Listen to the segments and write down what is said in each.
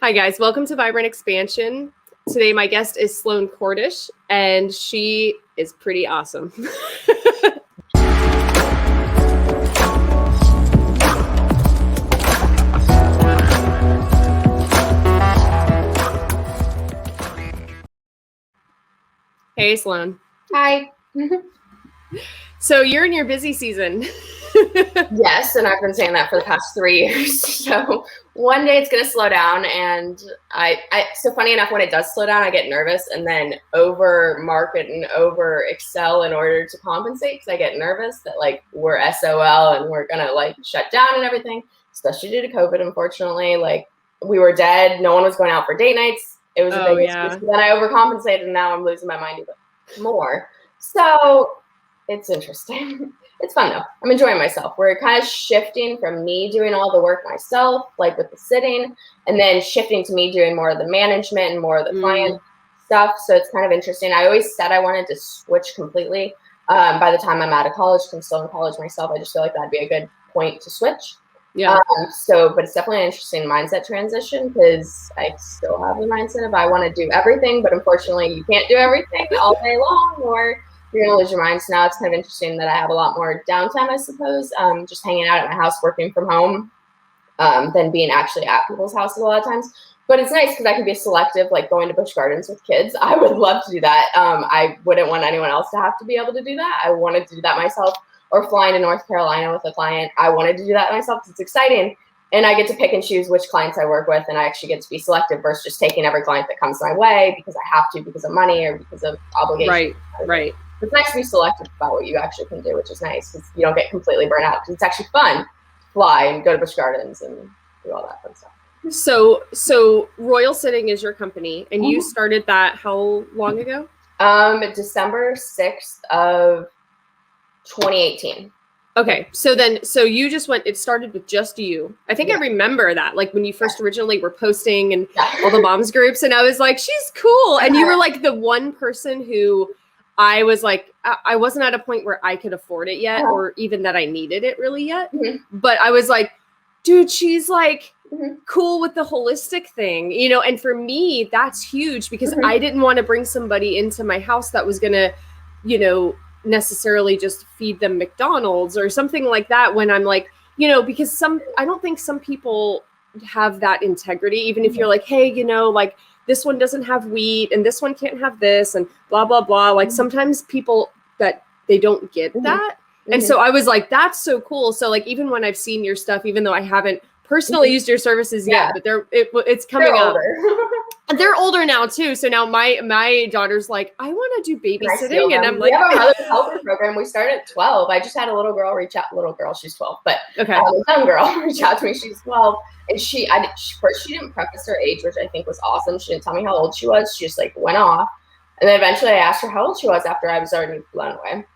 Hi, guys. Welcome to Vibrant Expansion. Today, my guest is Sloane Kordish, and she is pretty awesome. Hey, Sloane. Hi. So you're in your busy season. Yes, and I've been saying that for the past 3 years. So one day it's going to slow down, and so funny enough, when it does slow down, I get nervous and then over market and over excel in order to compensate, because I get nervous that like we're SOL and we're going to like shut down and everything, especially due to COVID. Unfortunately, like we were dead. No one was going out for date nights. It was a big excuse. Then I overcompensated, and now I'm losing my mind even more. So it's interesting. It's fun though. I'm enjoying myself. We're kind of shifting from me doing all the work myself, like with the sitting, and then shifting to me doing more of the management and more of the client stuff. So it's kind of interesting. I always said I wanted to switch completely by the time I'm out of college. I'm still in college myself. I just feel like that'd be a good point to switch. Yeah. But it's definitely an interesting mindset transition, because I still have the mindset of I want to do everything, but unfortunately you can't do everything all day long, or you're going to lose your mind. So now it's kind of interesting that I have a lot more downtime, I suppose, just hanging out at my house, working from home, than being actually at people's houses a lot of times. But it's nice because I can be selective, like going to Busch Gardens with kids. I would love to do that. I wouldn't want anyone else to have to be able to do that. I wanted to do that myself. Or flying to North Carolina with a client. I wanted to do that myself because it's exciting. And I get to pick and choose which clients I work with, and I actually get to be selective versus just taking every client that comes my way because I have to, because of money or because of obligation. Right. It's nice to be selective about what you actually can do, which is nice, because you don't get completely burnt out, because it's actually fun to fly and go to Busch Gardens and do all that fun stuff. So Royal Sitting is your company, and you started that how long ago? December 6th of 2018. Okay, so you just went, it started with just you. I think I remember that, like when you first originally were posting and all the moms groups, and I was like, she's cool. And you were like the one person who I was like, I wasn't at a point where I could afford it yet, or even that I needed it really yet. But I was like, dude, she's like cool with the holistic thing, you know? And for me, that's huge, because I didn't want to bring somebody into my house that was gonna, you know, necessarily just feed them McDonald's or something like that, when I'm like, you know, because I don't think some people have that integrity, even if you're like, hey, you know, like this one doesn't have wheat and this one can't have this and blah, blah, blah. Like sometimes people that they don't get that. And so I was like, that's so cool. So like, even when I've seen your stuff, even though I haven't personally used your services yet, but it's coming up. They're older now too. So now my daughter's like, I want to do babysitting, and I'm like, we have a mother's helper program. We started at 12. I just had a little girl reach out. She's 12, but a young girl reach out to me. She's 12, and she didn't preface her age, which I think was awesome. She didn't tell me how old she was. She just like went off, and then eventually I asked her how old she was after I was already blown away.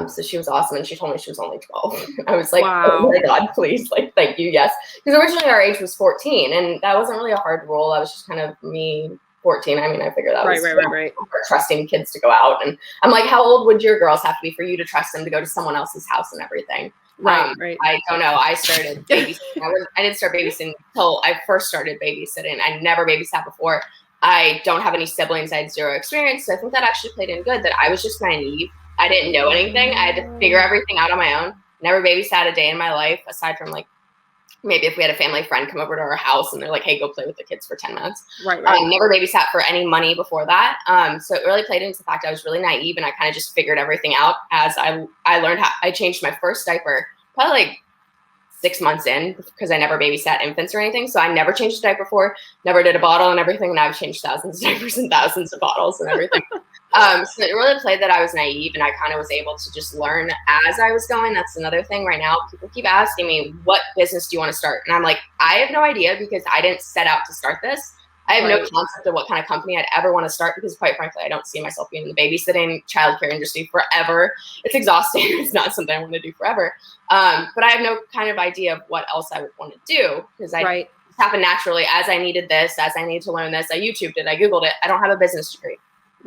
So she was awesome, and she told me she was only 12. I was like, wow. Oh my God, please, like, thank you, yes. Because originally our age was 14, and that wasn't really a hard rule. That was just kind of me, 14. I mean, I figured that was right. Trusting kids to go out. And I'm like, how old would your girls have to be for you to trust them to go to someone else's house and everything? Right. I don't know. I started babysitting. I didn't start babysitting until I first started babysitting. I never babysat before. I don't have any siblings. I had zero experience. So I think that actually played in good, that I was just naive. I didn't know anything. I had to figure everything out on my own. Never babysat a day in my life, aside from like maybe if we had a family friend come over to our house and they're like, hey, go play with the kids for 10 minutes. Right. Never babysat for any money before that. So it really played into the fact I was really naive, and I kind of just figured everything out as I learned how. I changed my first diaper probably like 6 months in, because I never babysat infants or anything. So I never changed a diaper before, never did a bottle and everything. And I've changed thousands of diapers and thousands of bottles and everything. So it really played that I was naive, and I kind of was able to just learn as I was going. That's another thing right now. People keep asking me, what business do you want to start? And I'm like, I have no idea, because I didn't set out to start this. I have no concept of what kind of company I'd ever want to start, because quite frankly, I don't see myself being in the babysitting, childcare industry forever. It's exhausting. It's not something I want to do forever. But I have no kind of idea of what else I would want to do, because it happened naturally as I needed this, as I needed to learn this. I YouTubed it. I Googled it. I don't have a business degree.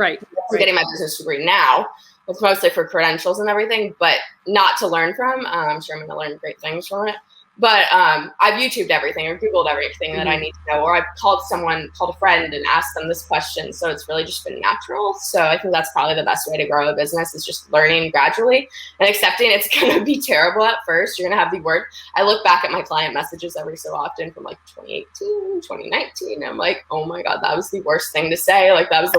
I'm getting my business degree now. It's mostly for credentials and everything, but not to learn from. I'm sure I'm going to learn great things from it. But I've YouTubed everything or Googled everything that I need to know, or I've called a friend and asked them this question. So it's really just been natural. So I think that's probably the best way to grow a business, is just learning gradually and accepting it's going to be terrible at first. You're going to have the work. I look back at my client messages every so often from like 2018, 2019. And I'm like, oh my God, that was the worst thing to say. Like that was the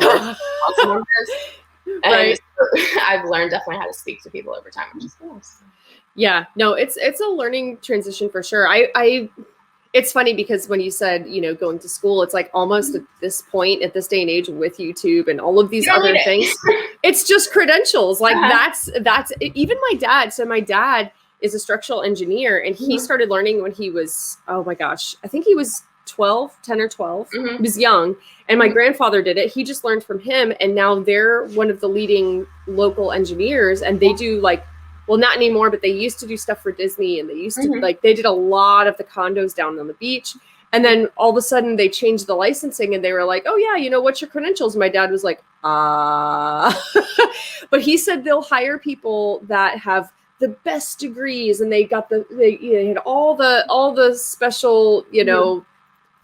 worst. And I've learned definitely how to speak to people over time, which is cool. Yeah, no, it's a learning transition for sure. It's funny because when you said, going to school, it's like almost at this point, at this day and age with YouTube and all of these other things, it's just credentials. Like that's even my dad. So my dad is a structural engineer, and he started learning when he was, oh my gosh, I think he was 10 or 12. He was young. And my grandfather did it. He just learned from him. And now they're one of the leading local engineers, and they do like, well, not anymore, but they used to do stuff for Disney, and they used to they did a lot of the condos down on the beach. And then all of a sudden they changed the licensing, and they were like, oh yeah, what's your credentials? And my dad was like, but he said they'll hire people that have the best degrees, and they got they had all the special,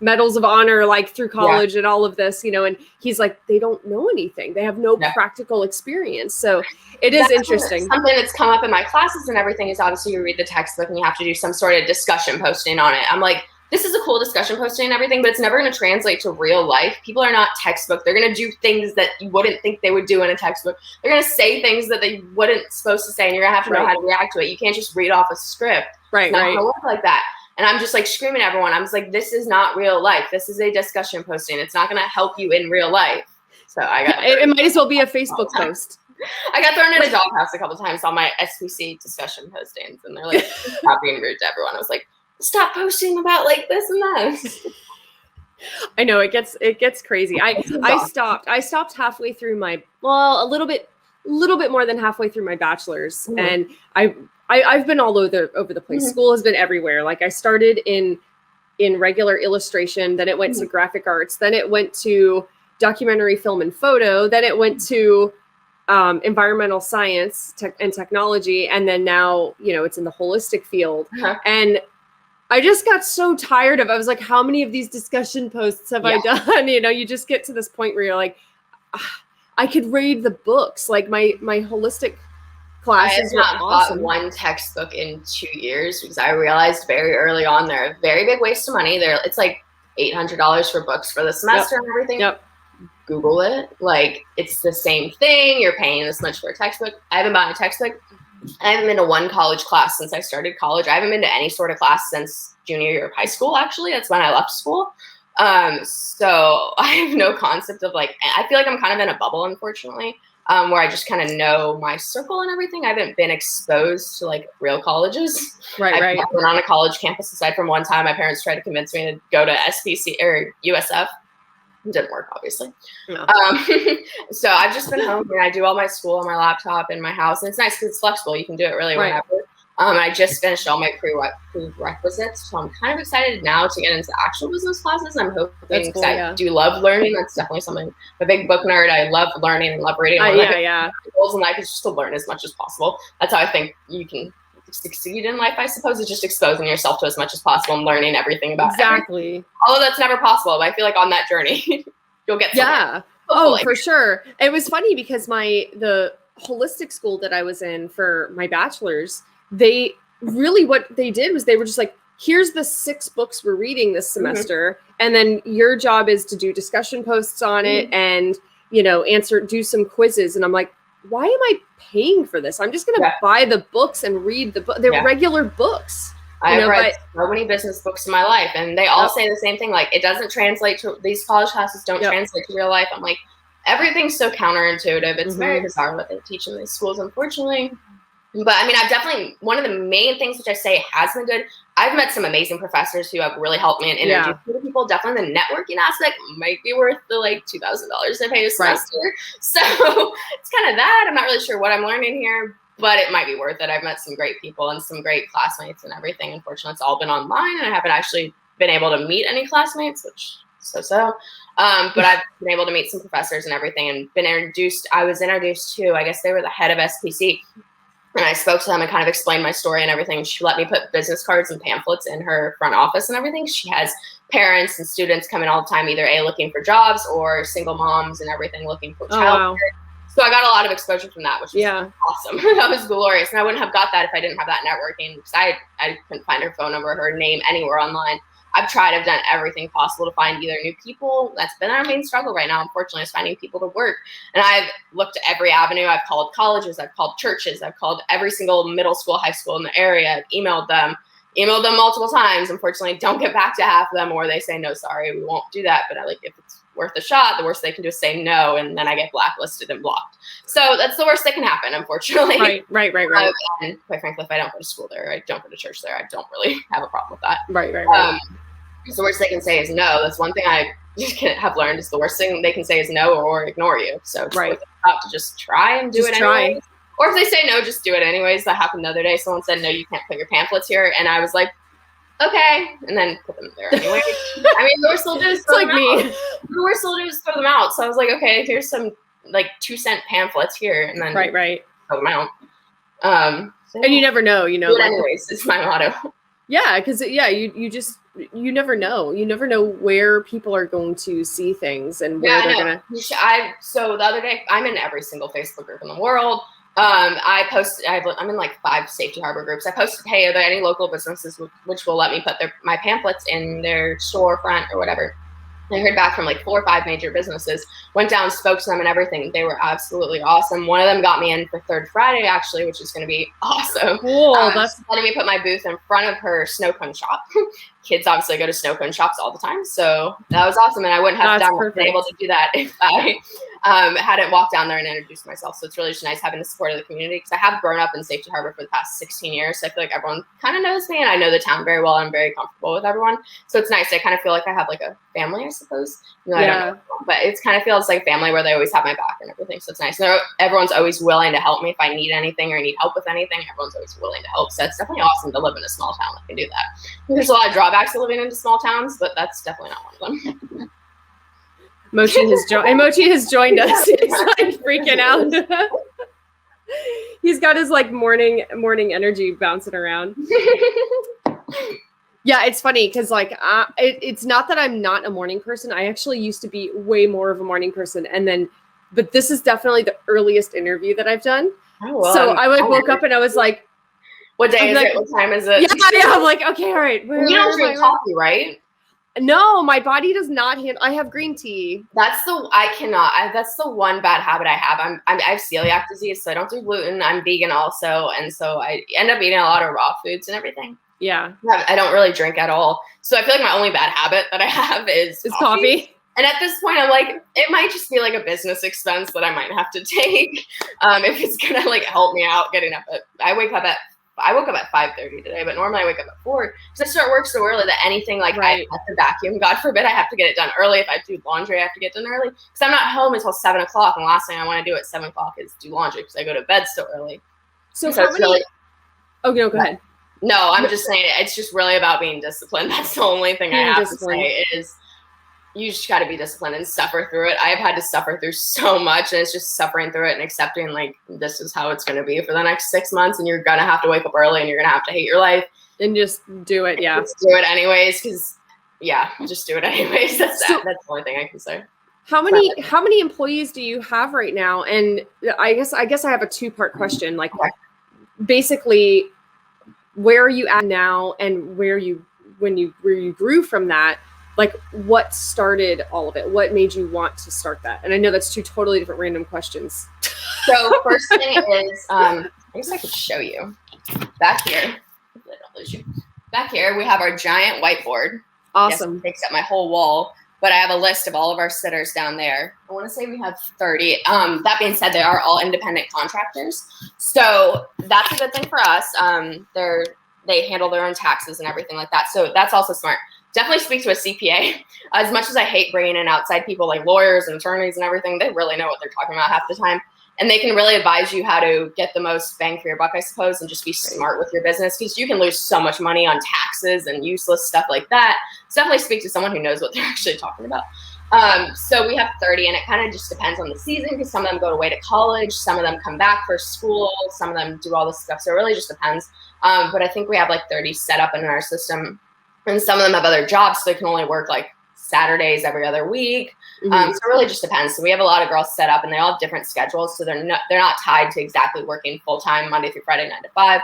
medals of honor, like through college and all of this, and he's like, they don't know anything. They have no practical experience. So it is interesting. Something that's come up in my classes and everything is obviously you read the textbook and you have to do some sort of discussion posting on it. I'm like, this is a cool discussion posting and everything, but it's never going to translate to real life. People are not textbook. They're going to do things that you wouldn't think they would do in a textbook. They're going to say things that they wouldn't supposed to say, and you're going to have to know how to react to it. You can't just read off a script. It's not going to work like that. And I'm just like screaming at everyone. I'm just like, this is not real life. This is a discussion posting. It's not going to help you in real life. So it might as well be a Facebook post. I got thrown in a doghouse a couple times on my SPC discussion postings, and they're like, stop being rude to everyone. I was like, stop posting about like this and that. I know it gets crazy. I stopped halfway through a little bit more than halfway through my bachelor's, and I've been all over the place. School has been everywhere. Like I started in regular illustration, then it went to graphic arts, then it went to documentary film and photo, then it went to environmental science and technology, and then now it's in the holistic field. And I just got so tired I was like, how many of these discussion posts have I done? You just get to this point where you're like, I could read the books. Like my holistic classes were awesome. I have not bought one textbook in 2 years because I realized very early on they're a very big waste of money. It's like $800 for books for the semester and everything. Google it. Like it's the same thing. You're paying this much for a textbook. I haven't bought a textbook. I haven't been to one college class since I started college. I haven't been to any sort of class since junior year of high school, actually. That's when I left school. So I have no concept of I feel like I'm kind of in a bubble, unfortunately, where I just kind of know my circle and everything. I haven't been exposed to real colleges. I've never been on a college campus aside from one time. My parents tried to convince me to go to SPC or USF. It didn't work, obviously. No. So I've just been home and I do all my school on my laptop in my house, and it's nice because it's flexible. You can do it really whenever. I just finished all my prerequisites, so I'm kind of excited now to get into actual business classes. I'm hoping because I do love learning. That's definitely something. I'm a big book nerd. I love learning and love reading. My goals in life is just to learn as much as possible. That's how I think you can succeed in life, I suppose, is just exposing yourself to as much as possible and learning everything about everything. Although that's never possible, but I feel like on that journey, you'll get somewhere. Oh, for sure. It was funny because the holistic school that I was in for my bachelor's, what they did was they were just like, here's the 6 books we're reading this semester. And then your job is to do discussion posts on it and, do some quizzes. And I'm like, why am I paying for this? I'm just going to buy the books and read the book. They're regular books. I've read so many business books in my life, and they all say the same thing. Like, it doesn't translate to these college classes. Don't translate to real life. I'm like, everything's so counterintuitive. It's very bizarre what they teach in these schools, unfortunately. But I mean, I've definitely, one of the main things which I say has been good, I've met some amazing professors who have really helped me and introduced me to people. Definitely the networking aspect might be worth the $2,000 I pay a semester. So it's kind of that. I'm not really sure what I'm learning here, but it might be worth it. I've met some great people and some great classmates and everything. Unfortunately, it's all been online, and I haven't actually been able to meet any classmates, which so. But I've been able to meet some professors and everything, and been introduced. I was introduced to, I guess they were the head of SPC. And I spoke to them and kind of explained my story and everything. She let me put business cards and pamphlets in her front office and everything. She has parents and students come in all the time, either looking for jobs or single moms and everything looking for childcare. So I got a lot of exposure from that, which was awesome. That was glorious. And I wouldn't have got that if I didn't have that networking, because I couldn't find her phone number, her name anywhere online. I've done everything possible to find either new people. That's been our main struggle right now, unfortunately, is finding people to work. And I've looked at every avenue. I've called colleges, I've called churches, I've called every single middle school, high school in the area. I've emailed them multiple times. Unfortunately, don't get back to half of them, or they say, no, sorry, we won't do that. But if it's worth a shot, the worst they can do is say no, and then I get blacklisted and blocked. So that's the worst that can happen, unfortunately. Right. And quite frankly, if I don't go to school there, I don't go to church there, I don't really have a problem with that. Right. So the worst they can say is no. That's one thing I have learned, is the worst thing they can say is no or ignore you. So it's worth it to just try and do it anyways. Or if they say no, just do it anyways. That happened the other day. Someone said, no, you can't put your pamphlets here. And I was like, okay. And then put them there anyway. I mean, the worst they'll do is throw them out. The worst they'll do is throw them out. So I was like, okay, here's some 2-cent pampahlets here. And then throw them out. And you never know, do it anyways, is my motto. Yeah, because you never know. You never know where people are going to see things and where they're gonna. So the other day, I'm in every single Facebook group in the world. I posted. I'm in 5 safety harbor groups. I posted, hey, are there any local businesses which will let me put my pamphlets in their storefront or whatever? I heard back from 4 or 5 major businesses, went down, spoke to them and everything. They were absolutely awesome. One of them got me in for Third Friday, actually, which is going to be awesome. Cool. That's letting me put my booth in front of her snow cone shop. Kids obviously go to snow cone shops all the time. So that was awesome. And I wouldn't have been able to do that if I hadn't walked down there and introduced myself. So it's really just nice having the support of the community, because I have grown up in Safety Harbor for the past 16 years. So I feel like everyone kind of knows me, and I know the town very well. I'm very comfortable with everyone. So it's nice. I kind of feel like I have a family, I suppose. I don't know, but it kind of feels like family where they always have my back and everything. So it's nice. Everyone's always willing to help me if I need anything or need help with anything. Everyone's always willing to help. So it's definitely awesome to live in a small town that can do that. There's a lot of drawbacks to living in small towns, but that's definitely not one of them. Mochi has joined us. He's freaking out. He's got his morning energy bouncing around. Yeah, it's funny because it's not that I'm not a morning person. I actually used to be way more of a morning person, but this is definitely the earliest interview that I've done. Oh, well, so I woke up and I was like, "What day is it? What time is it?" Yeah. I'm like, okay, all right. You don't drink coffee, right? No, my body does not handle. I have green tea. That's the one bad habit I have. I have celiac disease, so I don't do gluten. I'm vegan also, and so I end up eating a lot of raw foods and everything. Yeah, I don't really drink at all. So I feel like my only bad habit that I have is coffee. And at this point, I'm like, it might just be a business expense that I might have to take if it's gonna help me out getting up. I woke up at 5:30 today, but normally I wake up at 4 because I start work so early that anything I have to vacuum, God forbid, I have to get it done early. If I do laundry, I have to get it done early because I'm not home until 7 o'clock. And the last thing I want to do at 7 o'clock is do laundry because I go to bed so early. So how many? Oh, no, go ahead. No, I'm just saying it's just really about being disciplined. That's the only thing I have to say is you just got to be disciplined and suffer through it. I've had to suffer through so much, and it's just suffering through it and accepting this is how it's going to be for the next 6 months, and you're going to have to wake up early and you're going to have to hate your life. And just do it, yeah. Just do it anyways, because, just do it anyways. That's the only thing I can say. How many employees do you have right now? And I guess I have a 2-part question. Basically, where are you at now, and where you grew from that? What started all of it? What made you want to start that? And I know that's 2 totally different random questions. So first thing is, I guess I could show you back here. Hopefully I don't lose you. Back here, we have our giant whiteboard. Awesome. Yes, it takes up my whole wall. But I have a list of all of our sitters down there. I want to say we have 30. That being said, they are all independent contractors. So that's a good thing for us. They handle their own taxes and everything like that. So that's also smart. Definitely speak to a CPA. As much as I hate bringing in outside people like lawyers and attorneys and everything, they really know what they're talking about half the time. And they can really advise you how to get the most bang for your buck, I suppose, and just be smart with your business, because you can lose so much money on taxes and useless stuff like that. So definitely speak to someone who knows what they're actually talking about. So we have 30, and it kind of just depends on the season because some of them go away to college, some of them come back for school, some of them do all this stuff. So it really just depends. But I think we have like 30 set up in our system, and some of them have other jobs, so they can only work like Saturdays every other week. So it really just depends. So we have a lot of girls set up, and they all have different schedules, so they're not tied to exactly working full time Monday through Friday 9 to 5.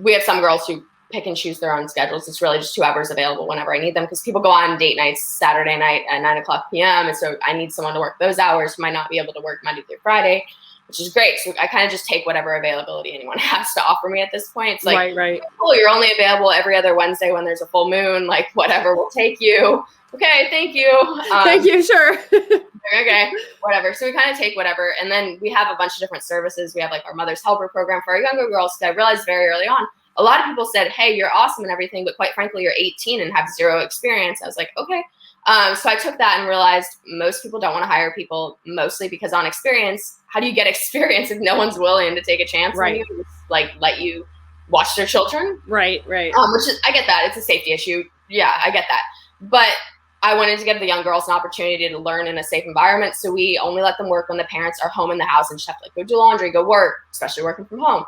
We have some girls who pick and choose their own schedules. It's really just 2 hours available whenever I need them, because people go on date nights Saturday night at 9:00 p.m. And so I need someone to work those hours who might not be able to work Monday through Friday, which is great. So I kind of just take whatever availability anyone has to offer me at this point. It's like, right. Oh, you're only available every other Wednesday when there's a full moon, like whatever, we'll take you. Okay, thank you. Thank you, sure. Okay, whatever. So we kind of take whatever. And then we have a bunch of different services. We have like our Mother's Helper program for our younger girls. I realized very early on, a lot of people said, hey, you're awesome and everything, but quite frankly, you're 18 and have 0 experience. I was like, okay. So I took that and realized most people don't want to hire people, mostly because on experience, how do you get experience if no one's willing to take a chance on you, like let you watch their children? Right. Which is, I get that. It's a safety issue. Yeah, I get that. But I wanted to give the young girls an opportunity to learn in a safe environment. So we only let them work when the parents are home in the house and just have to like go do laundry, go work, especially working from home.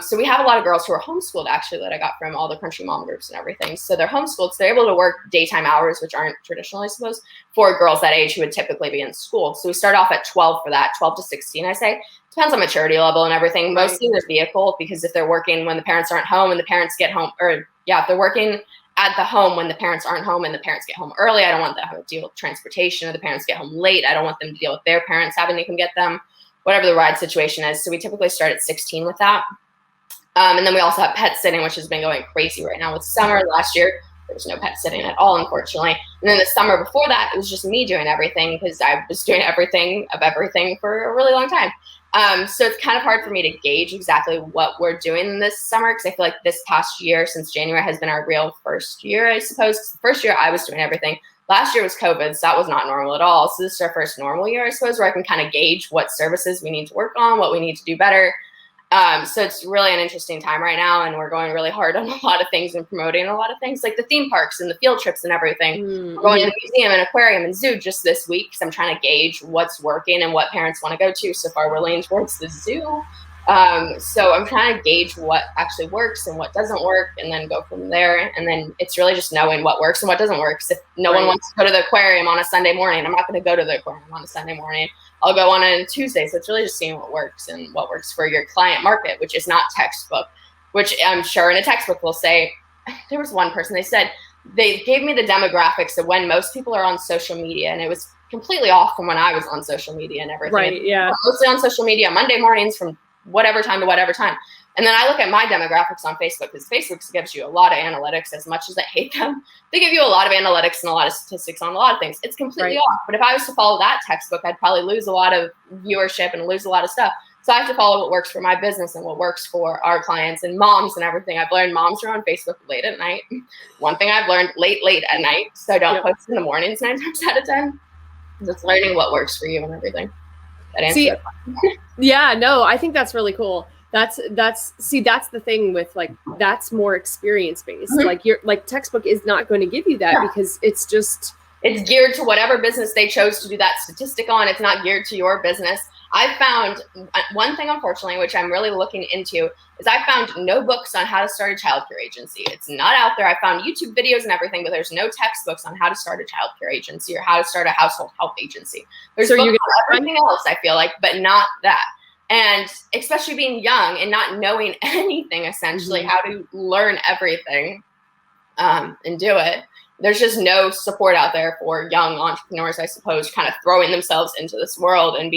So we have a lot of girls who are homeschooled, actually, that I got from all the country mom groups and everything. So they're homeschooled, so they're able to work daytime hours, which aren't traditional, I suppose, for girls that age who would typically be in school. So we start off at 12 for that, 12 to 16, I say. Depends on maturity level and everything. Mostly there's vehicle, because if they're working when the parents aren't home and the parents get home, or yeah, if they're working at the home when the parents aren't home and the parents get home early, I don't want them to have to deal with transportation, or the parents get home late. I don't want them to deal with their parents having to come get them, whatever the ride situation is. So we typically start at 16 with that. And then we also have pet sitting, which has been going crazy right now with summer. Last year, there was no pet sitting at all, unfortunately. And then the summer before that, it was just me doing everything, because I was doing everything for a really long time. So it's kind of hard for me to gauge exactly what we're doing this summer, because I feel like this past year, since January, has been our real first year, I suppose. 'Cause the first year I was doing everything. Last year was COVID, so that was not normal at all. So this is our first normal year, I suppose, where I can kind of gauge what services we need to work on, what we need to do better. So it's really an interesting time right now, and we're going really hard on a lot of things and promoting a lot of things, like the theme parks and the field trips and everything. We're going to the museum and aquarium and zoo just this week, because I'm trying to gauge what's working and what parents want to go to. So far, we're leaning towards the zoo. So I'm trying to gauge what actually works and what doesn't work, and then go from there. And then it's really just knowing what works and what doesn't work. So if no one wants to go to the aquarium on a Sunday morning, I'm not going to go to the aquarium on a Sunday morning. I'll go on a Tuesday. So it's really just seeing what works and what works for your client market, which is not textbook, which I'm sure in a textbook will say, there was one person, they said, they gave me the demographics of when most people are on social media, and it was completely off from when I was on social media and everything. Right, yeah. Mostly on social media Monday mornings from whatever time to whatever time. And then I look at my demographics on Facebook, because Facebook gives you a lot of analytics. As much as I hate them, they give you a lot of analytics and a lot of statistics on a lot of things. It's completely off. But if I was to follow that textbook, I'd probably lose a lot of viewership and lose a lot of stuff. So I have to follow what works for my business and what works for our clients and moms and everything. I've learned moms are on Facebook late at night. One thing I've learned, late at night. So don't post in the mornings 9 times out of 10. Just learning what works for you and everything. That answer. Yeah, no, I think that's really cool. That's the thing with, like, that's more experience based. Like, your textbook is not going to give you that, because it's geared to whatever business they chose to do that statistic on. It's not geared to your business. I found one thing, unfortunately, which I'm really looking into, is I found no books on how to start a childcare agency. It's not out there. I found YouTube videos and everything, but there's no textbooks on how to start a childcare agency or how to start a household health agency. There's books on everything else, I feel like, but not that. And especially being young and not knowing anything, essentially, how to learn everything and do it. There's just no support out there for young entrepreneurs, I suppose, kind of throwing themselves into this world and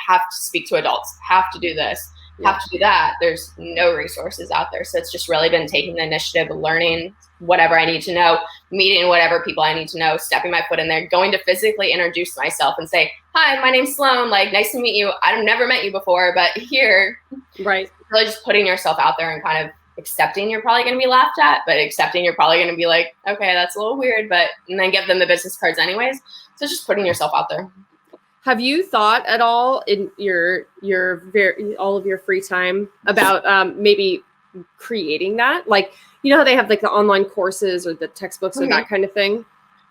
have to speak to adults, have to do this, have to do that. There's no resources out there. So it's just really been taking the initiative, learning whatever I need to know, meeting whatever people I need to know, stepping my foot in there, going to physically introduce myself and say, hi, my name's Sloan. Like, nice to meet you. I've never met you before, but here. Right. Really just putting yourself out there and kind of accepting you're probably going to be laughed at, but accepting you're probably going to be like, okay, that's a little weird, and then give them the business cards anyways. So just putting yourself out there. Have you thought at all in all of your free time about maybe creating that? Like, you know how they have like the online courses or the textbooks or that kind of thing?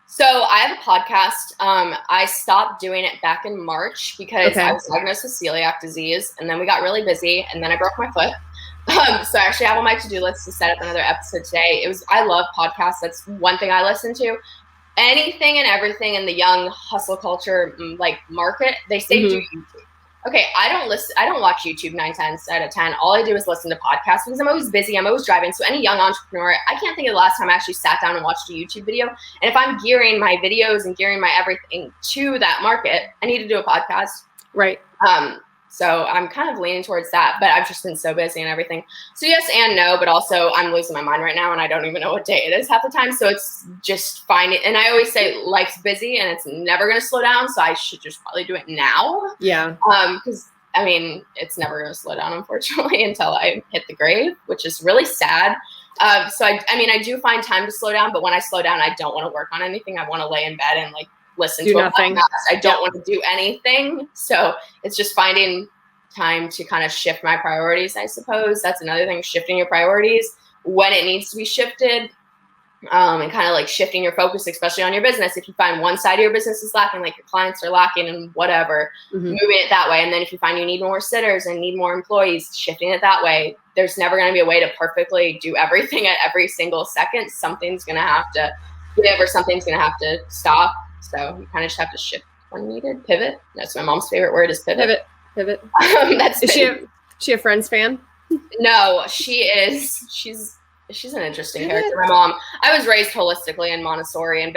So I have a podcast. I stopped doing it back in March because I was diagnosed with celiac disease, and then we got really busy, and then I broke my foot. So I actually have on my to-do list to set up another episode today. I love podcasts. That's one thing I listen to. Anything and everything in the young hustle culture like market, they say do YouTube. Okay, I don't watch YouTube 9 times out of 10. All I do is listen to podcasts because I'm always busy. I'm always driving. So any young entrepreneur, I can't think of the last time I actually sat down and watched a YouTube video. And if I'm gearing my videos and gearing my everything to that market, I need to do a podcast. Right. So I'm kind of leaning towards that, but I've just been so busy and everything. So yes and no, but also I'm losing my mind right now and I don't even know what day it is half the time. So it's just finding, and I always say life's busy and it's never going to slow down. So I should just probably do it now. Yeah. Because I mean, it's never going to slow down, unfortunately, until I hit the grave, which is really sad. So I do find time to slow down, but when I slow down, I don't want to work on anything. I want to lay in bed and like listen to a podcast. I don't want to do anything. So it's just finding time to kind of shift my priorities, I suppose. That's another thing, shifting your priorities when it needs to be shifted, and kind of like shifting your focus, especially on your business. If you find one side of your business is lacking, like your clients are lacking and whatever, moving it that way. And then if you find you need more sitters and need more employees, shifting it that way. There's never going to be a way to perfectly do everything at every single second. Something's going to have to give or something's going to have to stop. So you kind of just have to shift when needed. Pivot. That's my mom's favorite word is pivot. Pivot. Is she a Friends fan? No, she is. She's an interesting character. My mom. I was raised holistically in Montessori and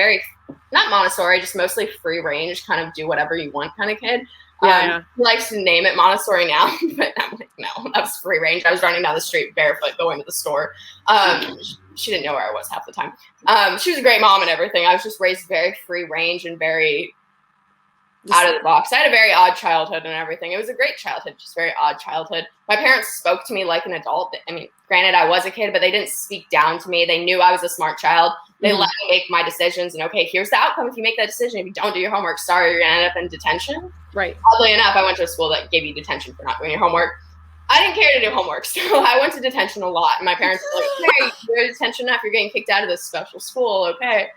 not Montessori, just mostly free range, kind of do whatever you want kind of kid. Yeah. He likes to name it Montessori now, but I'm like, no, that was free range. I was running down the street barefoot going to the store. She didn't know where I was half the time. She was a great mom and everything. I was just raised very free range and very out of the box. I had a very odd childhood and everything. It was a great childhood, just very odd childhood. My parents spoke to me like an adult. I mean, granted, I was a kid, but they didn't speak down to me. They knew I was a smart child. They let me make my decisions. And okay, here's the outcome. If you make that decision, if you don't do your homework, sorry, you're going to end up in detention. Right. Oddly enough, I went to a school that gave you detention for not doing your homework. I didn't care to do homework, so I went to detention a lot. And my parents were like, hey, you're in detention enough. You're getting kicked out of this special school, okay?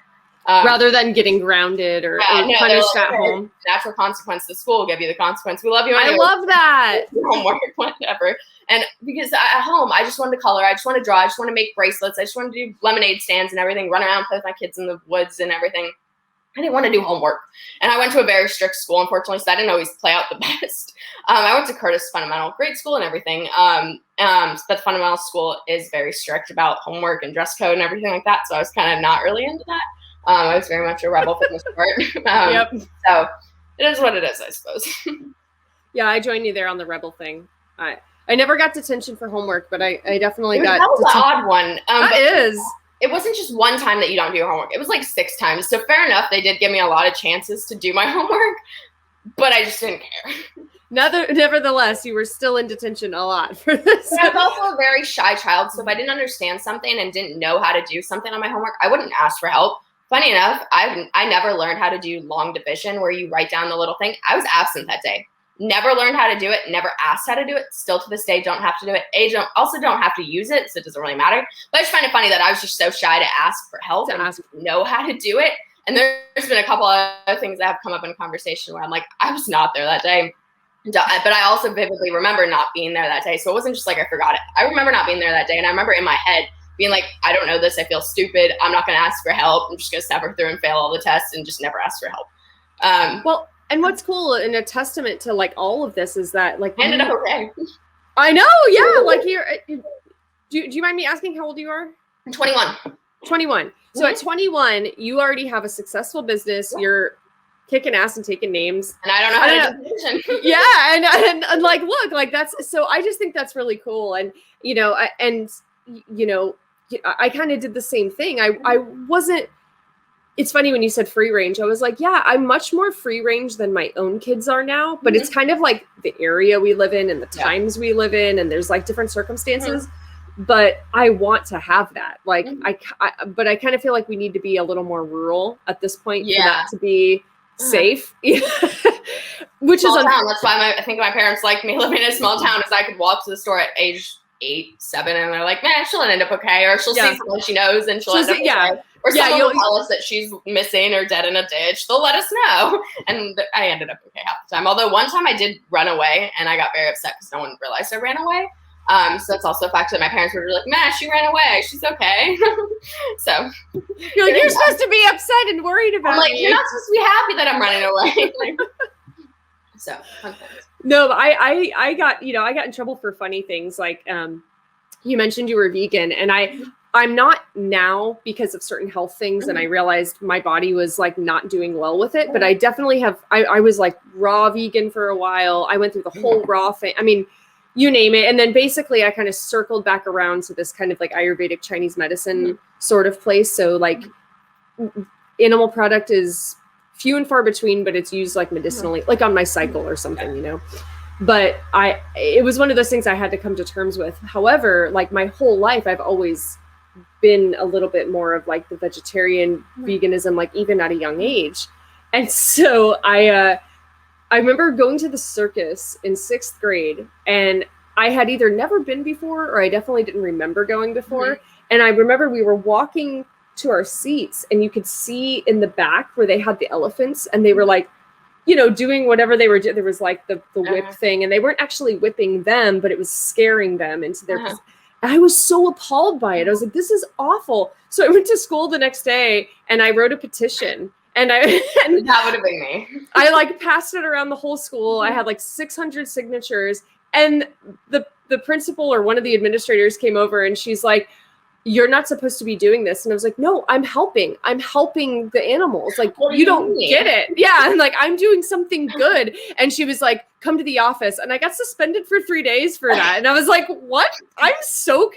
Rather than getting grounded or punished at home. Natural consequence. The school will give you the consequence. We love you anyway. I love that. Homework, whatever. And because at home, I just wanted to color. I just want to draw. I just want to make bracelets. I just want to do lemonade stands and everything, run around, play with my kids in the woods and everything. I didn't want to do homework. And I went to a very strict school, unfortunately, so I didn't always play out the best. I went to Curtis Fundamental, great school and everything. But the fundamental school is very strict about homework and dress code and everything like that. So I was kind of not really into that. I was very much a rebel for the most part. So it is what it is, I suppose. Yeah, I joined you there on the rebel thing. I never got detention for homework, but I definitely got. That was an odd one. It wasn't just one time that you don't do your homework. It was like 6 times. So fair enough, they did give me a lot of chances to do my homework, but I just didn't care. Nevertheless, you were still in detention a lot for this. I was also a very shy child, so if I didn't understand something and didn't know how to do something on my homework, I wouldn't ask for help. Funny enough, I never learned how to do long division where you write down the little thing. I was absent that day. Never learned how to do it. Never asked how to do it. Still to this day, don't have to do it. Also don't have to use it, so it doesn't really matter. But I just find it funny that I was just so shy to ask for help and know how to do it. And there's been a couple of other things that have come up in conversation where I'm like, I was not there that day. But I also vividly remember not being there that day. So it wasn't just like I forgot it. I remember not being there that day. And I remember in my head being like, I don't know this. I feel stupid. I'm not going to ask for help. I'm just going to suffer through and fail all the tests and just never ask for help. And what's cool and a testament to like all of this is that like ended up okay. I know, yeah. Like here, do you mind me asking how old you are? I'm 21. 21. So at 21, you already have a successful business. Yeah. You're kicking ass and taking names. And I don't know how to do vision. Yeah, and like look, like that's so I just think that's really cool. And I kind of did the same thing. I wasn't. It's funny when you said free range, I was like, yeah, I'm much more free range than my own kids are now, but it's kind of like the area we live in and the times we live in. And there's like different circumstances, but I want to have that. Like but I kind of feel like we need to be a little more rural at this point for that to be safe, which small is town. That's why I think my parents liked me living in a small town is I could walk to the store at age 8, 7, and they're like, man, she'll end up okay. Or she'll see someone she knows and she'll end up okay. Or someone will tell us that she's missing or dead in a ditch. They'll let us know. And I ended up okay half the time. Although one time I did run away and I got very upset because no one realized I ran away. So that's also a factor that my parents were like, "Man, she ran away. She's okay." So you're like, you're supposed to be upset and worried about me. You're not supposed to be happy that I'm running away. So fun things. No, I got in trouble for funny things. Like you mentioned you were vegan, and I'm not now because of certain health things, and I realized my body was like not doing well with it. But I definitely have. I was like raw vegan for a while. I went through the whole raw thing. I mean, you name it. And then basically I kind of circled back around to this kind of like Ayurvedic Chinese medicine sort of place. So like animal product is few and far between, but it's used like medicinally, like on my cycle or something, you know. But it was one of those things I had to come to terms with. However, like my whole life, I've always been a little bit more of like the vegetarian veganism, like even at a young age. And so I remember going to the circus in 6th grade, and I had either never been before or I definitely didn't remember going before. And I remember we were walking to our seats, and you could see in the back where they had the elephants, and they were like, you know, doing whatever they were doing. There was like the whip thing, and they weren't actually whipping them, but it was scaring them into their I was so appalled by it. I was like, this is awful. So I went to school the next day and I wrote a petition. And that would have been me. I like passed it around the whole school. I had like 600 signatures, and the principal or one of the administrators came over, and she's like, "You're not supposed to be doing this." And I was like, "No, I'm helping the animals. Like, you don't get it." Yeah. And like, I'm doing something good. And she was like, "Come to the office." And I got suspended for 3 days for that. And I was like, what? I'm so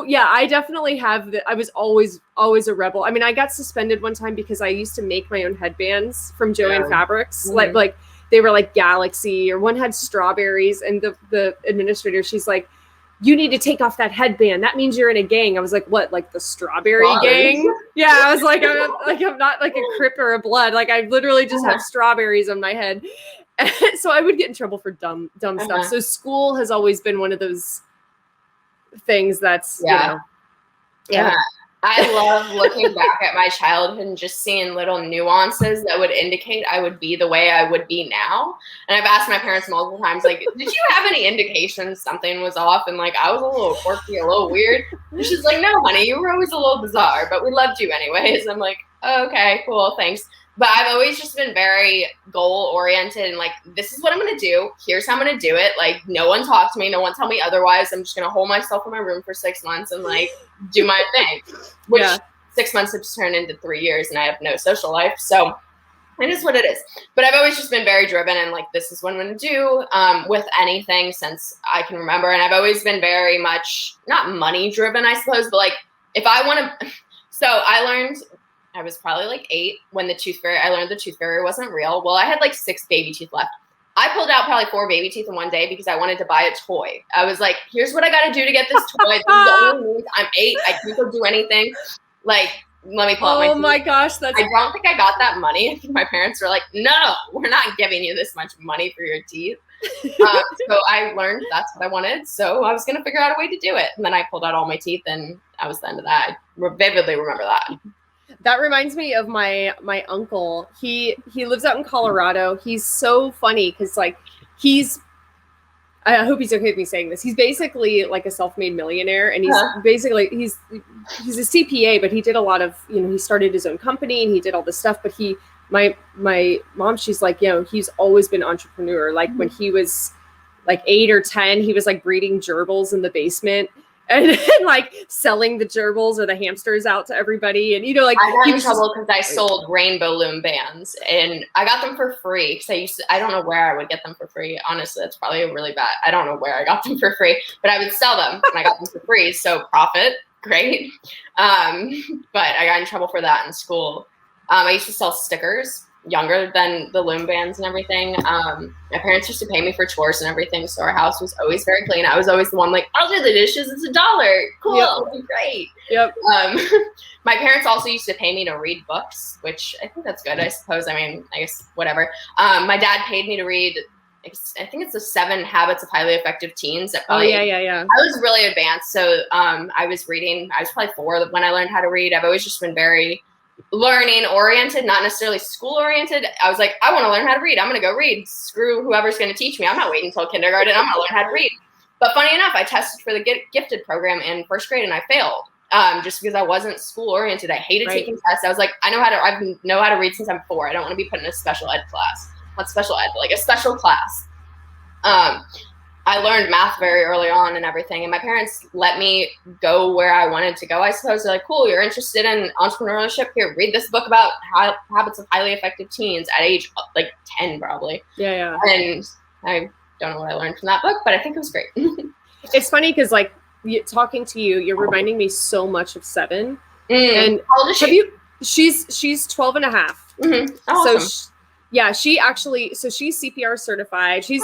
yeah, I definitely have I was always a rebel. I mean, I got suspended one time because I used to make my own headbands from Joanne Fabrics. Like they were like Galaxy, or one had strawberries. And the administrator, she's like, "You need to take off that headband. That means you're in a gang." I was like, "What? Like the strawberry gang?" Yeah, I was like, I'm not like a Crip or a Blood. Like I literally just have strawberries on my head. So I would get in trouble for dumb stuff. So school has always been one of those things that's, you know. Yeah. I love looking back at my childhood and just seeing little nuances that would indicate I would be the way I would be now. And I've asked my parents multiple times, like, "Did you have any indications something was off?" And like, I was a little quirky, a little weird. And she's like, "No, honey, you were always a little bizarre, but we loved you anyways." I'm like, oh, "Okay, cool, thanks." But I've always just been very goal oriented and like, this is what I'm going to do. Here's how I'm going to do it. Like, no one talk to me. No one tell me otherwise. I'm just going to hold myself in my room for 6 months and like do my thing, which 6 months have turned into 3 years and I have no social life. So it is what it is. But I've always just been very driven and like, this is what I'm going to do with anything since I can remember. And I've always been very much not money driven, I suppose, but like if I want to, so I learned, I was probably like 8 when I learned the tooth fairy wasn't real. Well, I had like 6 baby teeth left. I pulled out probably 4 baby teeth in one day because I wanted to buy a toy. I was like, here's what I got to do to get this toy. This is the only means. I'm 8. I can't go do anything. Like, let me pull out my teeth. Oh my gosh. I don't think I got that money. I think my parents were like, no, we're not giving you this much money for your teeth. So I learned that's what I wanted. So I was going to figure out a way to do it. And then I pulled out all my teeth and that was the end of that. I vividly remember that. That reminds me of my uncle. He lives out in Colorado. He's so funny because like I hope he's okay with me saying this. He's basically like a self-made millionaire, and he's basically he's a CPA, but he did a lot of, you know, he started his own company and he did all this stuff. But my mom, she's like, you know, he's always been an entrepreneur. Like when he was like 8 or 10, he was like breeding gerbils in the basement. And like selling the gerbils or the hamsters out to everybody. And, you know, like I got in trouble because I sold rainbow loom bands and I got them for free. Because I don't know where I would get them for free. Honestly, that's probably really bad. I don't know where I got them for free, but I would sell them and I got them for free. So profit, great. But I got in trouble for that in school. I used to sell stickers, younger than the loom bands and everything. My parents used to pay me for chores and everything, so our house was always very clean. I was always the one like, I'll do the dishes, it's $1. Cool, it'll be great. Yep. My parents also used to pay me to read books, which I think that's good, I suppose. I mean, I guess whatever. My dad paid me to read I think it's the 7 Habits of Highly Effective Teens. That Oh probably, yeah. I was really advanced. So I was reading, I was probably 4 when I learned how to read. I've always just been very learning oriented, not necessarily school oriented. I was like, I want to learn how to read. I'm going to go read. Screw whoever's going to teach me. I'm not waiting until kindergarten. I'm going to learn how to read. But funny enough, I tested for the gifted program in 1st grade and I failed. Just because I wasn't school oriented. I hated taking tests. I was like, I know how to read since I'm 4. I don't want to be put in a special ed class. Not special ed, but like a special class. I learned math very early on and everything, and my parents let me go where I wanted to go, I suppose. They're like, cool, you're interested in entrepreneurship? Here, read this book about habits of highly effective teens at age like 10 probably. Yeah. And I don't know what I learned from that book, but I think it was great. It's funny because like talking to you, you're reminding me so much of 7. And how old is she? She's 12 and a half. Mm-hmm. Awesome. So she's CPR certified. She's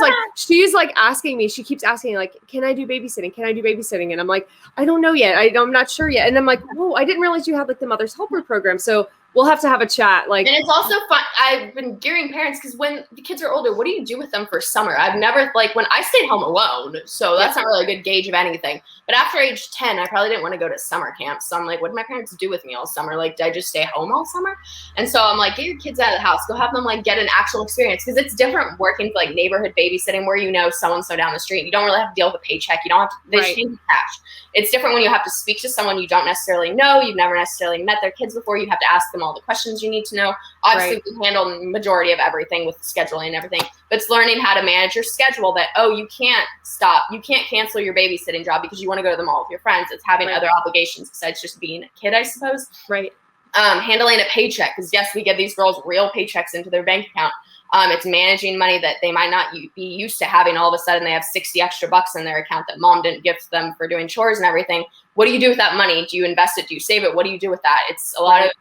like asking me, she keeps asking like, can I do babysitting? And I'm like, I don't know yet. I'm not sure yet. And I'm like, whoa, I didn't realize you had like the Mother's Helper program. So we'll have to have a chat. Like, and it's also fun. I've been gearing parents because when the kids are older, what do you do with them for summer? I've never, like, when I stayed home alone, so that's not really a good gauge of anything. But after age 10, I probably didn't want to go to summer camp. So I'm like, what do my parents do with me all summer? Like, did I just stay home all summer? And so I'm like, get your kids out of the house. Go have them like get an actual experience, because it's different working for like neighborhood babysitting where you know so-and-so down the street. You don't really have to deal with a paycheck. You don't have to, they just change cash. It's different when you have to speak to someone you don't necessarily know. You've never necessarily met their kids before. You have to ask them all the questions you need to know. Obviously, we handle the majority of everything with scheduling and everything, but it's learning how to manage your schedule that, you can't stop. You can't cancel your babysitting job because you want to go to the mall with your friends. It's having other obligations besides just being a kid, I suppose. Right. Handling a paycheck, because yes, we give these girls real paychecks into their bank account. It's managing money that they might not be used to having. All of a sudden they have 60 extra bucks in their account that mom didn't give them for doing chores and everything. What do you do with that money? Do you invest it? Do you save it? What do you do with that? It's a lot of,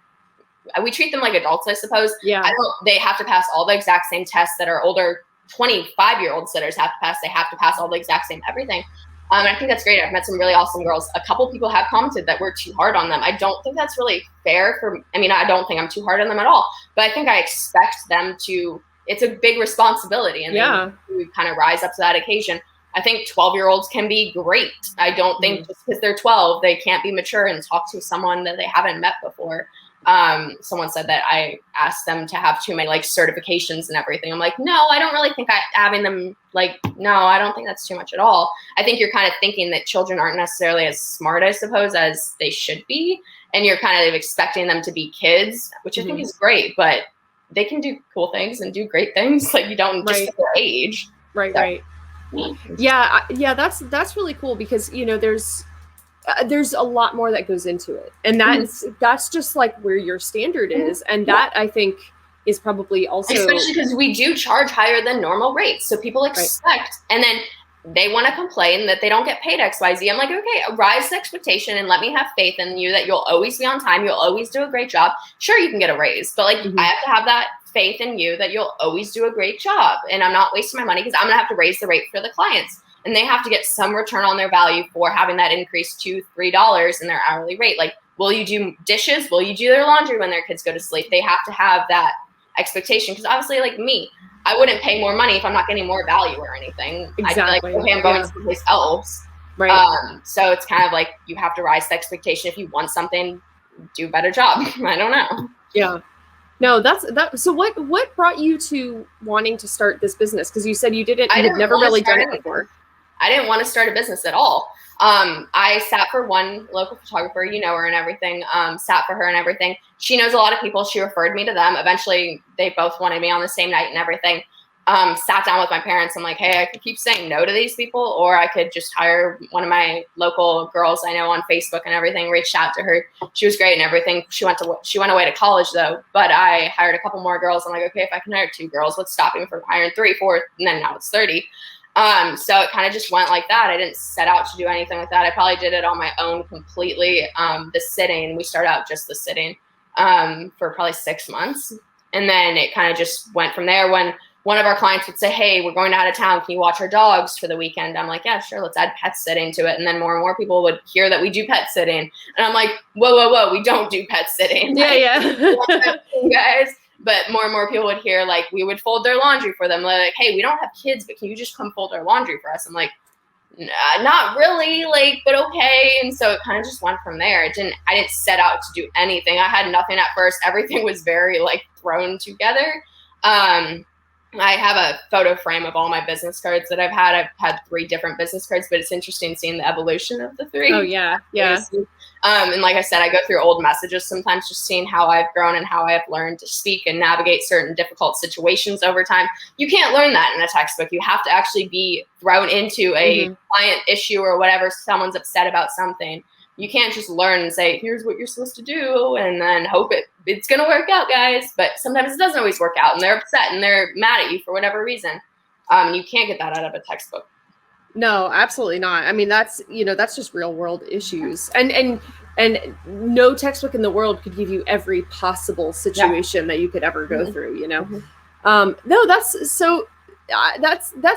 we treat them like adults, I suppose. Yeah. They have to pass all the exact same tests that our older 25-year-old sitters have to pass. They have to pass all the exact same everything. And I think that's great. I've met some really awesome girls. A couple people have commented that we're too hard on them. I don't think that's really fair I don't think I'm too hard on them at all, but I think I expect them to, it's a big responsibility, and we kind of rise up to that occasion. I think 12-year-olds can be great. I don't think just because they're 12, they can't be mature and talk to someone that they haven't met before. Someone said that I asked them to have too many like certifications and everything. I'm like, no, I don't really think having them no, I don't think that's too much at all. I think you're kind of thinking that children aren't necessarily as smart, I suppose, as they should be. And you're kind of expecting them to be kids, which I think is great, but they can do cool things and do great things. Like, you don't just at their age. Right. Yeah. That's really cool, because, there's a lot more that goes into it, and that's just like where your standard is. And that I think is probably also, especially because we do charge higher than normal rates. So people expect, and then they want to complain that they don't get paid XYZ. I'm like, okay, rise the expectation and let me have faith in you that you'll always be on time. You'll always do a great job. Sure, you can get a raise, but I have to have that faith in you that you'll always do a great job. And I'm not wasting my money because I'm going to have to raise the rate for the clients. And they have to get some return on their value for having that increase to $3 in their hourly rate. Like, will you do dishes? Will you do their laundry when their kids go to sleep? They have to have that expectation, because obviously, like me, I wouldn't pay more money if I'm not getting more value or anything. Exactly. I'd be like, okay, I'm going someplace else. Right. So it's kind of like you have to rise the expectation. If you want something, do a better job. I don't know. Yeah. No, that. So what brought you to wanting to start this business? Because you said you had never really done it before. I didn't want to start a business at all. I sat for one local photographer, her and everything, sat for her and everything. She knows a lot of people. She referred me to them. Eventually, they both wanted me on the same night and everything. Sat down with my parents. I'm like, hey, I could keep saying no to these people, or I could just hire one of my local girls I know on Facebook and everything. Reached out to her. She was great and everything. She went away to college though, but I hired a couple more girls. I'm like, okay, if I can hire 2 girls, what's stopping me from hiring 3, 4, and then now it's 30. So it kind of just went like that. I didn't set out to do anything like that. I probably did it on my own completely. The sitting, we started out just the sitting, for probably 6 months. And then it kind of just went from there. When one of our clients would say, hey, we're going out of town, can you watch our dogs for the weekend? I'm like, yeah, sure. Let's add pet sitting to it. And then more and more people would hear that we do pet sitting. And I'm like, whoa, we don't do pet sitting. Yeah. Guys, But more and more people would hear, like, we would fold their laundry for them. Like, hey, we don't have kids, but can you just come fold our laundry for us? I'm like, nah, not really, like, but okay. And so it kind of just went from there. I didn't set out to do anything. I had nothing at first. Everything was very, like, thrown together. I have a photo frame of all my business cards that I've had. I've had 3 different business cards, but it's interesting seeing the evolution of the 3. Oh, yeah. Yeah. And like I said, I go through old messages sometimes, just seeing how I've grown and how I've learned to speak and navigate certain difficult situations over time. You can't learn that in a textbook. You have to actually be thrown into a client issue or whatever. Someone's upset about something. You can't just learn and say, here's what you're supposed to do, and then hope it's going to work out, guys. But sometimes it doesn't always work out, and they're upset, and they're mad at you for whatever reason. You can't get that out of a textbook. No, absolutely not. I mean, that's just real world issues. And no textbook in the world could give you every possible situation that you could ever go through, you know? No, that's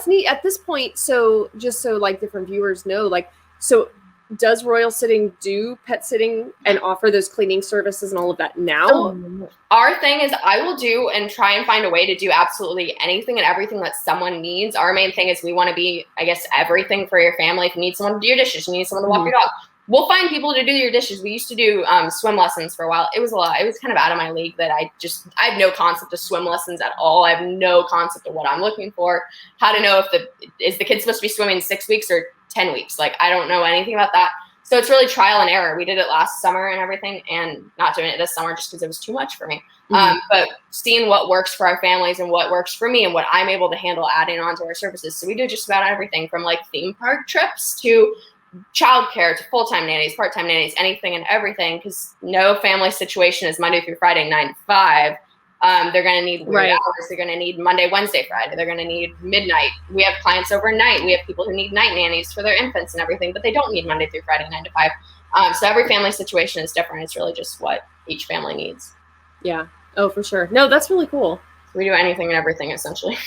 neat at this point. So just so like different viewers know, like, so does Royal Sitting do pet sitting and offer those cleaning services and all of that now? Our thing is I will do and try and find a way to do absolutely anything and everything that someone needs. Our main thing is we want to be, I guguess, everything for your family. If you need someone to do your dishes, you need someone to walk your dog, we'll find people to do your dishes. We used to do swim lessons for a while. It was a lot. It was kind of out of my league that I have no concept of swim lessons at all. I have no concept of what I'm looking for. How to know is the kid supposed to be swimming 6 weeks or 10 weeks? Like, I don't know anything about that. So it's really trial and error. We did it last summer and everything, and not doing it this summer just because it was too much for me. But seeing what works for our families and what works for me and what I'm able to handle adding on to our services. So we do just about everything from like theme park trips to childcare to full-time nannies, part-time nannies, anything and everything, because no family situation is Monday through Friday, 9 to 5. They're going to need weird hours. They're going to need Monday, Wednesday, Friday. They're going to need midnight. We have clients overnight. We have people who need night nannies for their infants and everything, but they don't need Monday through Friday, 9 to 5. So every family situation is different. It's really just what each family needs. Yeah. Oh, for sure. No, that's really cool. We do anything and everything, essentially.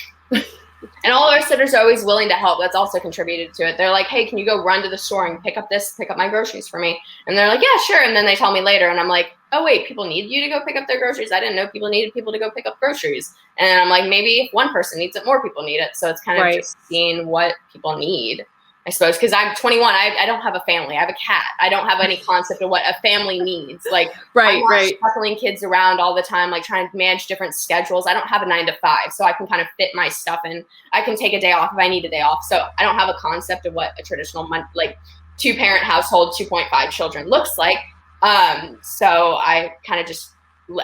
And all our sitters are always willing to help. That's also contributed to it. They're like, hey, can you go run to the store and pick up my groceries for me? And they're like, yeah, sure. And then they tell me later, and I'm like, oh, wait, people need you to go pick up their groceries? I didn't know people needed people to go pick up groceries. And I'm like, maybe if one person needs it, more people need it. So it's kind of just seeing what people need, I suppose, because I'm 21. I don't have a family. I have a cat. I don't have any concept of what a family needs. Like, I'm not shuffling kids around all the time, like trying to manage different schedules. I don't have a 9 to 5, so I can kind of fit my stuff in. I can take a day off if I need a day off. So I don't have a concept of what a traditional, like, 2-parent household, 2.5 children looks like. So I kind of just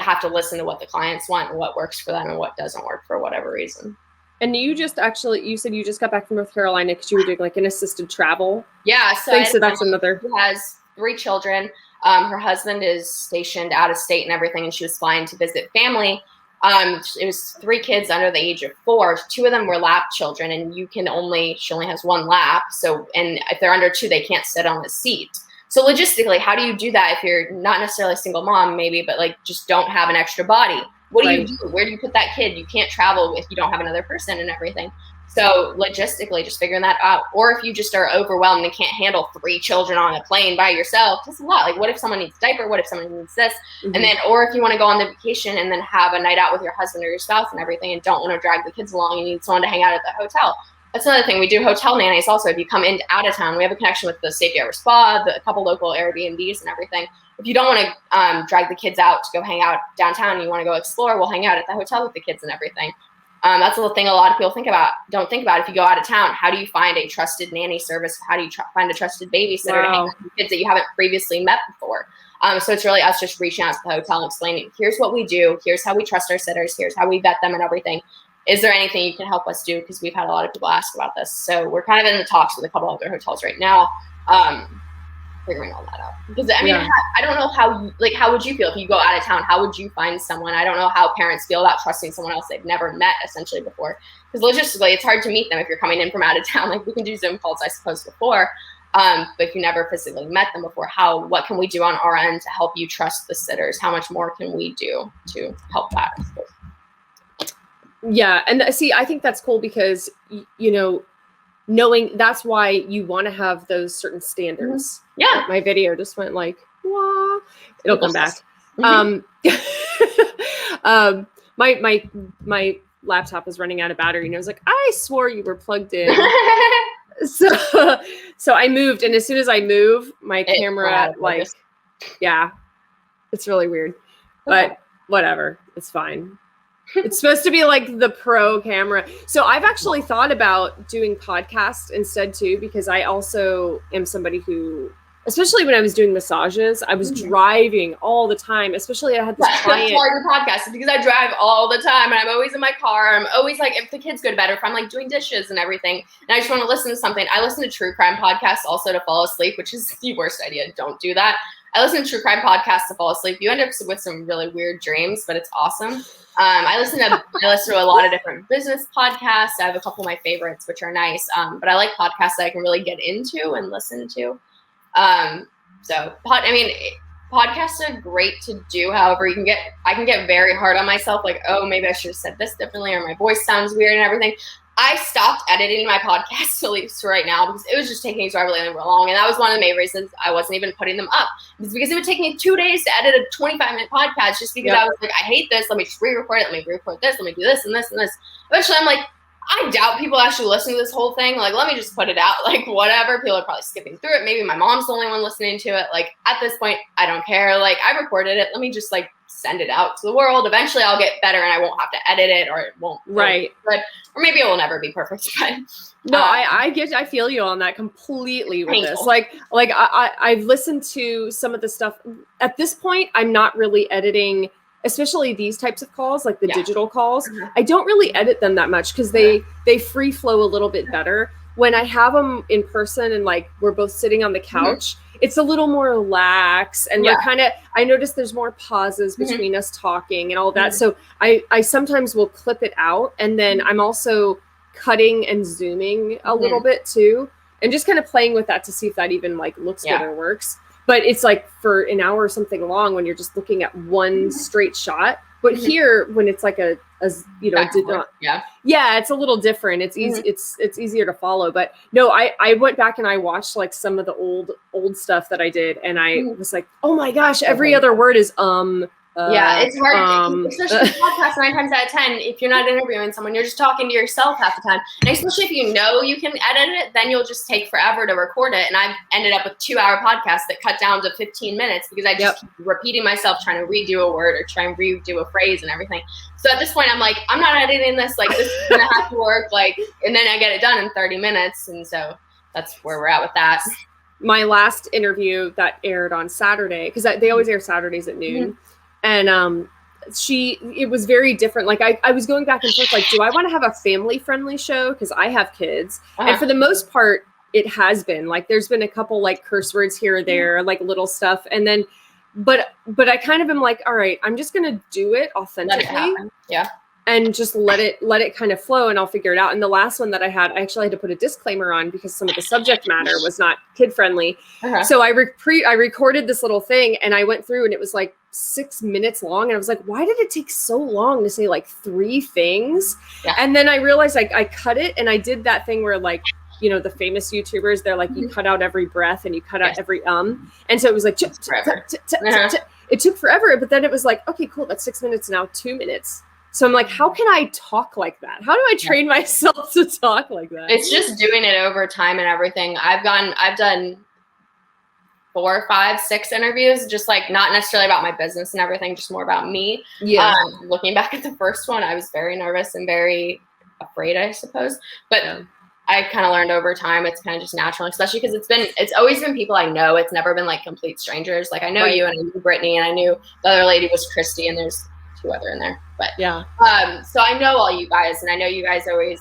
have to listen to what the clients want and what works for them and what doesn't work for whatever reason. And you said you just got back from North Carolina because you were doing like an assisted travel. Yeah. So that's another. Who has 3 children. Her husband is stationed out of state and everything, and she was flying to visit family. It was 3 kids under the age of 4. 2 of them were lap children, and she only has 1 lap. So, and if they're under 2, they can't sit on the seat. So logistically, how do you do that if you're not necessarily a single mom, maybe, but like just don't have an extra body? What do you do? Where do you put that kid? You can't travel if you don't have another person and everything. So logistically, just figuring that out. Or if you just are overwhelmed and can't handle 3 children on a plane by yourself, that's a lot. Like, what if someone needs a diaper? What if someone needs this? And then, or if you want to go on the vacation and then have a night out with your husband or your spouse and everything and don't want to drag the kids along, you need someone to hang out at the hotel. That's another thing. We do hotel nannies also. If you come in out of town, we have a connection with the Safety Harbor Spa, a couple local Airbnbs and everything. If you don't want to drag the kids out to go hang out downtown and you want to go explore, we'll hang out at the hotel with the kids and everything. That's the thing a lot of people don't think about. If you go out of town, how do you find a trusted nanny service? How do you find a trusted babysitter to hang out with kids that you haven't previously met before? So it's really us just reaching out to the hotel and explaining, here's what we do. Here's how we trust our sitters. Here's how we vet them and everything. Is there anything you can help us do? Because we've had a lot of people ask about this. So we're kind of in the talks with a couple other hotels right now, figuring all that out. Because I mean, I don't know how would you feel if you go out of town? How would you find someone? I don't know how parents feel about trusting someone else they've never met essentially before. Because logistically, it's hard to meet them if you're coming in from out of town. Like, we can do Zoom calls, I suppose, before. But if you never physically met them before, what can we do on our end to help you trust the sitters? How much more can we do to help that, I suppose? Yeah. And see, I think that's cool because, knowing that's why you want to have those certain standards. Yeah. My video just went like, wah. It'll come back. My laptop was running out of battery, and I was like, I swore you were plugged in. So I moved, and as soon as I move, my camera, like, yeah, it's really weird, but whatever, it's fine. It's supposed to be like the pro camera. So I've actually thought about doing podcasts instead too, because I also am somebody who, especially when I was doing massages, I was driving all the time, especially I had this client. That's why your podcast, because I drive all the time and I'm always in my car. I'm always like, if the kids go to bed or if I'm like doing dishes and everything and I just want to listen to something. I listen to true crime podcasts also to fall asleep, which is the worst idea. Don't do that. I listen to true crime podcasts to fall asleep. You end up with some really weird dreams, but it's awesome. I listen to a lot of different business podcasts. I have a couple of my favorites, which are nice. But I like podcasts that I can really get into and listen to. Podcasts are great to do. However, I can get very hard on myself. Like, oh, maybe I should have said this differently, or my voice sounds weird and everything. I stopped editing my podcast at least right now because it was just taking so really long. And that was one of the main reasons I wasn't even putting them up. It's because it would take me 2 days to edit a 25-minute podcast just because I was like, I hate this. Let me just re-record it. Let me re-record this. Let me do this and this and this. Eventually, I'm like, I doubt people actually listen to this whole thing. Like, let me just put it out. Like, whatever. People are probably skipping through it. Maybe my mom's the only one listening to it. Like, at this point, I don't care. Like, I recorded it. Let me just, like, send it out to the world. Eventually, I'll get better and I won't have to edit it, or it won't. Right. But, or maybe it will never be perfect. But no, I feel you on that completely with this. Like I've listened to some of the stuff. At this point, I'm not really editing, especially these types of calls, like the digital calls. I don't really edit them that much because they free flow a little bit better. When I have them in person and like we're both sitting on the couch, it's a little more relaxed and we're kind of, I notice there's more pauses between us talking and all that. So I sometimes will clip it out, and then I'm also cutting and zooming a little bit too, and just kind of playing with that to see if that even like looks good or works. But it's like for an hour or something long when you're just looking at one straight shot. But here, when it's like a it's a little different. It's easy. It's easier to follow. But no, I went back and I watched like some of the old stuff that I did, and I was like, oh my gosh, every other word is it's hard, especially with podcasts 9 times out of 10. If you're not interviewing someone, you're just talking to yourself half the time. And especially if you know you can edit it, then you'll just take forever to record it. And I've ended up with 2-hour podcasts that cut down to 15 minutes because I just keep repeating myself, trying to redo a word or try and redo a phrase and everything. So at this point, I'm like, I'm not editing this. Like, this is gonna have to work. Like, and then I get it done in 30 minutes. And so that's where we're at with that. My last interview that aired on Saturday, because they always air Saturdays at noon. And it was very different. Like I was going back and forth, like, do I want to have a family friendly show? Because I have kids. And for the most part, it has been like, there's been a couple like curse words here or there, like little stuff. And then, but I kind of am like, all right, I'm just going to do it authentically. And just let it kind of flow, and I'll figure it out. And the last one that I actually had to put a disclaimer on because some of the subject matter was not kid friendly. So I recorded this little thing, and I went through, and it was like 6 minutes long. And I was like, why did it take so long to say like 3 things? And then I realized I cut it, and I did that thing where like, you know, the famous YouTubers, they're like, you cut out every breath and you cut out every And so it was like, it took forever. But then it was like, okay, cool. That's 6 minutes now, 2 minutes. So I'm like, how can I talk like that? How do I train myself to talk like that? It's just doing it over time and everything. I've done 4, 5, 6 interviews, just like not necessarily about my business and everything, just more about me. Looking back at the first one, I was very nervous and very afraid, I suppose. But I kind of learned over time. It's kind of just natural, especially because it's always been people I know. It's never been like complete strangers. Like I know you, and I knew Brittany, and I knew the other lady was Christy, and there's 2 other in there. But so I know all you guys, and I know you guys always,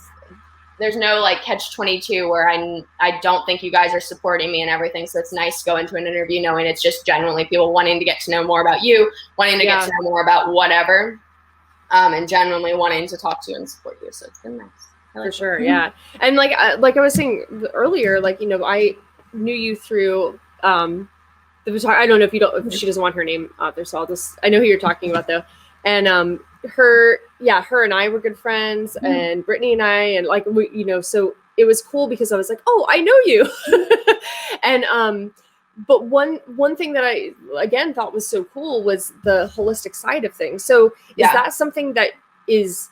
there's no like catch-22 where I don't think you guys are supporting me and everything. So it's nice to go into an interview knowing it's just genuinely people wanting to get to know more about you, wanting to get to know more about whatever, and genuinely wanting to talk to you and support you. So it's been nice. For sure. Yeah. And like I was saying earlier, like, you know, I knew you through, the photographer. I don't know if she doesn't want her name out there. So I know who you're talking about though. And, her and I were good friends, and Brittany and I, and like, we, you know, so it was cool because I was like, oh, I know you. And, but one thing that I, again, thought was so cool was the holistic side of things. So is that something that is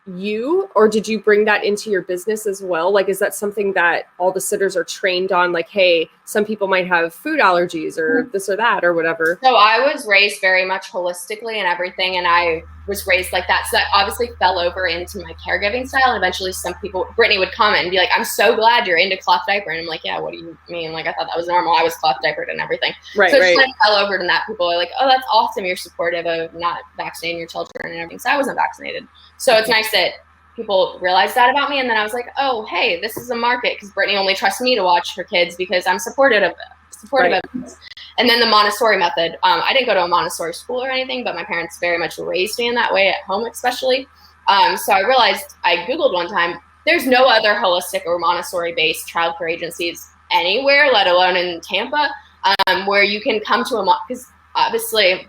you, or did you bring that into your business as well? Like, is that something that all the sitters are trained on? Like, hey, some people might have food allergies or this or that or whatever. So I was raised very much holistically and everything, and I was raised like that. So that obviously fell over into my caregiving style. And eventually some people, Brittany would comment and be like, I'm so glad you're into cloth diaper. And I'm like, yeah, what do you mean? Like, I thought that was normal. I was cloth diapered and everything. Right, so it right. just like fell over to that. People are like, oh, that's awesome. You're supportive of not vaccinating your children and everything. So I wasn't vaccinated. So it's nice that people realized that about me. And then I was like, oh, hey, this is a market, because Brittany only trusts me to watch her kids because I'm supportive of this. And then the Montessori method. I didn't go to a Montessori school or anything, but my parents very much raised me in that way at home, especially. So I realized, I Googled one time, there's no other holistic or Montessori-based childcare agencies anywhere, let alone in Tampa, where you can come to because obviously,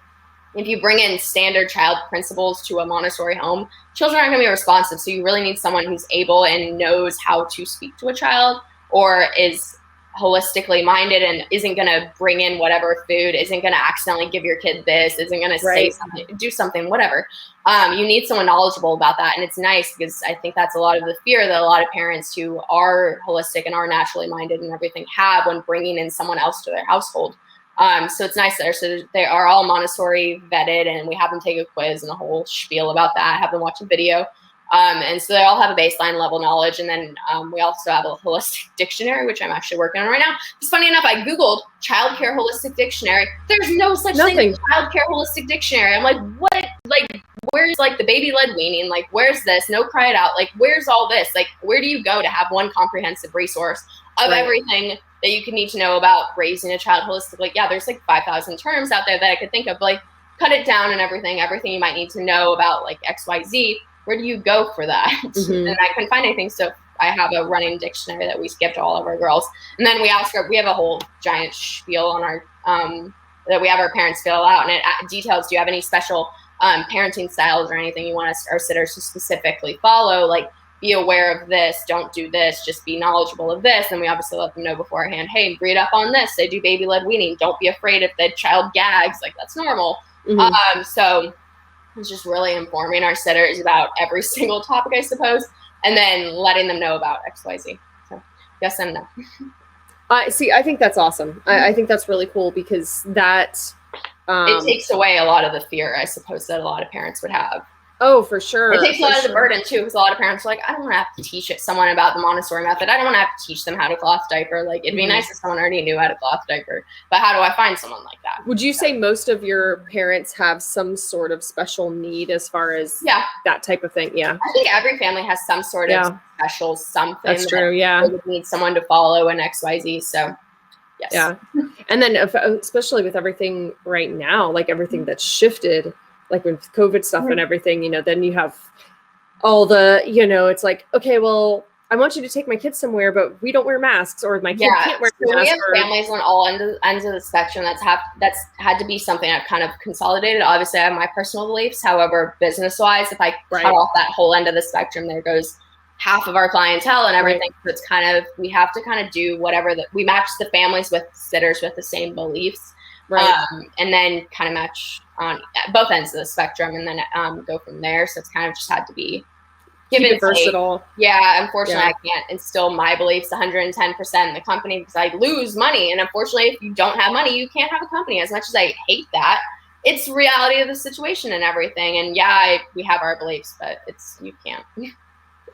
if you bring in standard child principles to a Montessori home, children aren't going to be responsive. So you really need someone who's able and knows how to speak to a child, or is holistically minded and isn't going to bring in whatever food, isn't going to accidentally give your kid this, isn't going to say something, do something, whatever. You need someone knowledgeable about that. And it's nice, because I think that's a lot of the fear that a lot of parents who are holistic and are naturally minded and everything have when bringing in someone else to their household. So it's nice there. So they are all Montessori vetted, and we have them take a quiz and a whole spiel about that. Have them watch a video. And so they all have a baseline level knowledge. And then we also have a holistic dictionary, which I'm actually working on right now. It's funny enough, I Googled childcare holistic dictionary. There's no such thing as childcare holistic dictionary. I'm like, what? Like, where's like the baby-led weaning? Like, where's this? No, cry it out. Like, where's all this? Like, where do you go to have one comprehensive resource of everything that you could need to know about raising a child holistically? Like, yeah, there's like 5,000 terms out there that I could think of. Like, cut it down and everything you might need to know about like XYZ. Where do you go for that? And I couldn't find anything. So I have a running dictionary that we skip to all of our girls. And then we have a whole giant spiel on our, that we have our parents fill out. And it details, do you have any special parenting styles or anything you want our sitters to specifically follow? Like, be aware of this, don't do this, just be knowledgeable of this. And we obviously let them know beforehand, hey, read up on this. They do baby-led weaning. Don't be afraid if the child gags. Like, that's normal. So it's just really informing our sitters about every single topic, I suppose, and then letting them know about XYZ. So yes and no. See, I think that's awesome. I think that's really cool, because that it takes away a lot of the fear, I suppose, that a lot of parents would have. Oh, for sure. It takes a lot of the burden too, because a lot of parents are like, I don't want to have to teach someone about the Montessori method. I don't want to have to teach them how to cloth diaper. Like, it'd be nice if someone already knew how to cloth diaper, but how do I find someone like that? Would you say most of your parents have some sort of special need as far as that type of thing? Yeah. I think every family has some sort of special something. That's true. Yeah. They would need someone to follow in XYZ. So yes. Yeah. And then especially with everything right now, like everything that's shifted, like with COVID stuff and everything, you know, then you have all the, you know, it's like, okay, well, I want you to take my kids somewhere, but we don't wear masks, or my kid can't wear so masks. We have families on all ends of the spectrum that's had to be something I've kind of consolidated. Obviously, I have my personal beliefs. However, business-wise, if I cut off that whole end of the spectrum, there goes half of our clientele and everything. So it's kind of, we have to kind of do whatever we match the families with sitters with the same beliefs. And then kind of match on both ends of the spectrum, and then go from there. So it's kind of just had to be given versatile. Yeah, unfortunately, I can't instill my beliefs 110% in the company, because I lose money. And unfortunately, if you don't have money, you can't have a company. As much as I hate that, it's reality of the situation and everything. And we have our beliefs, but you can't.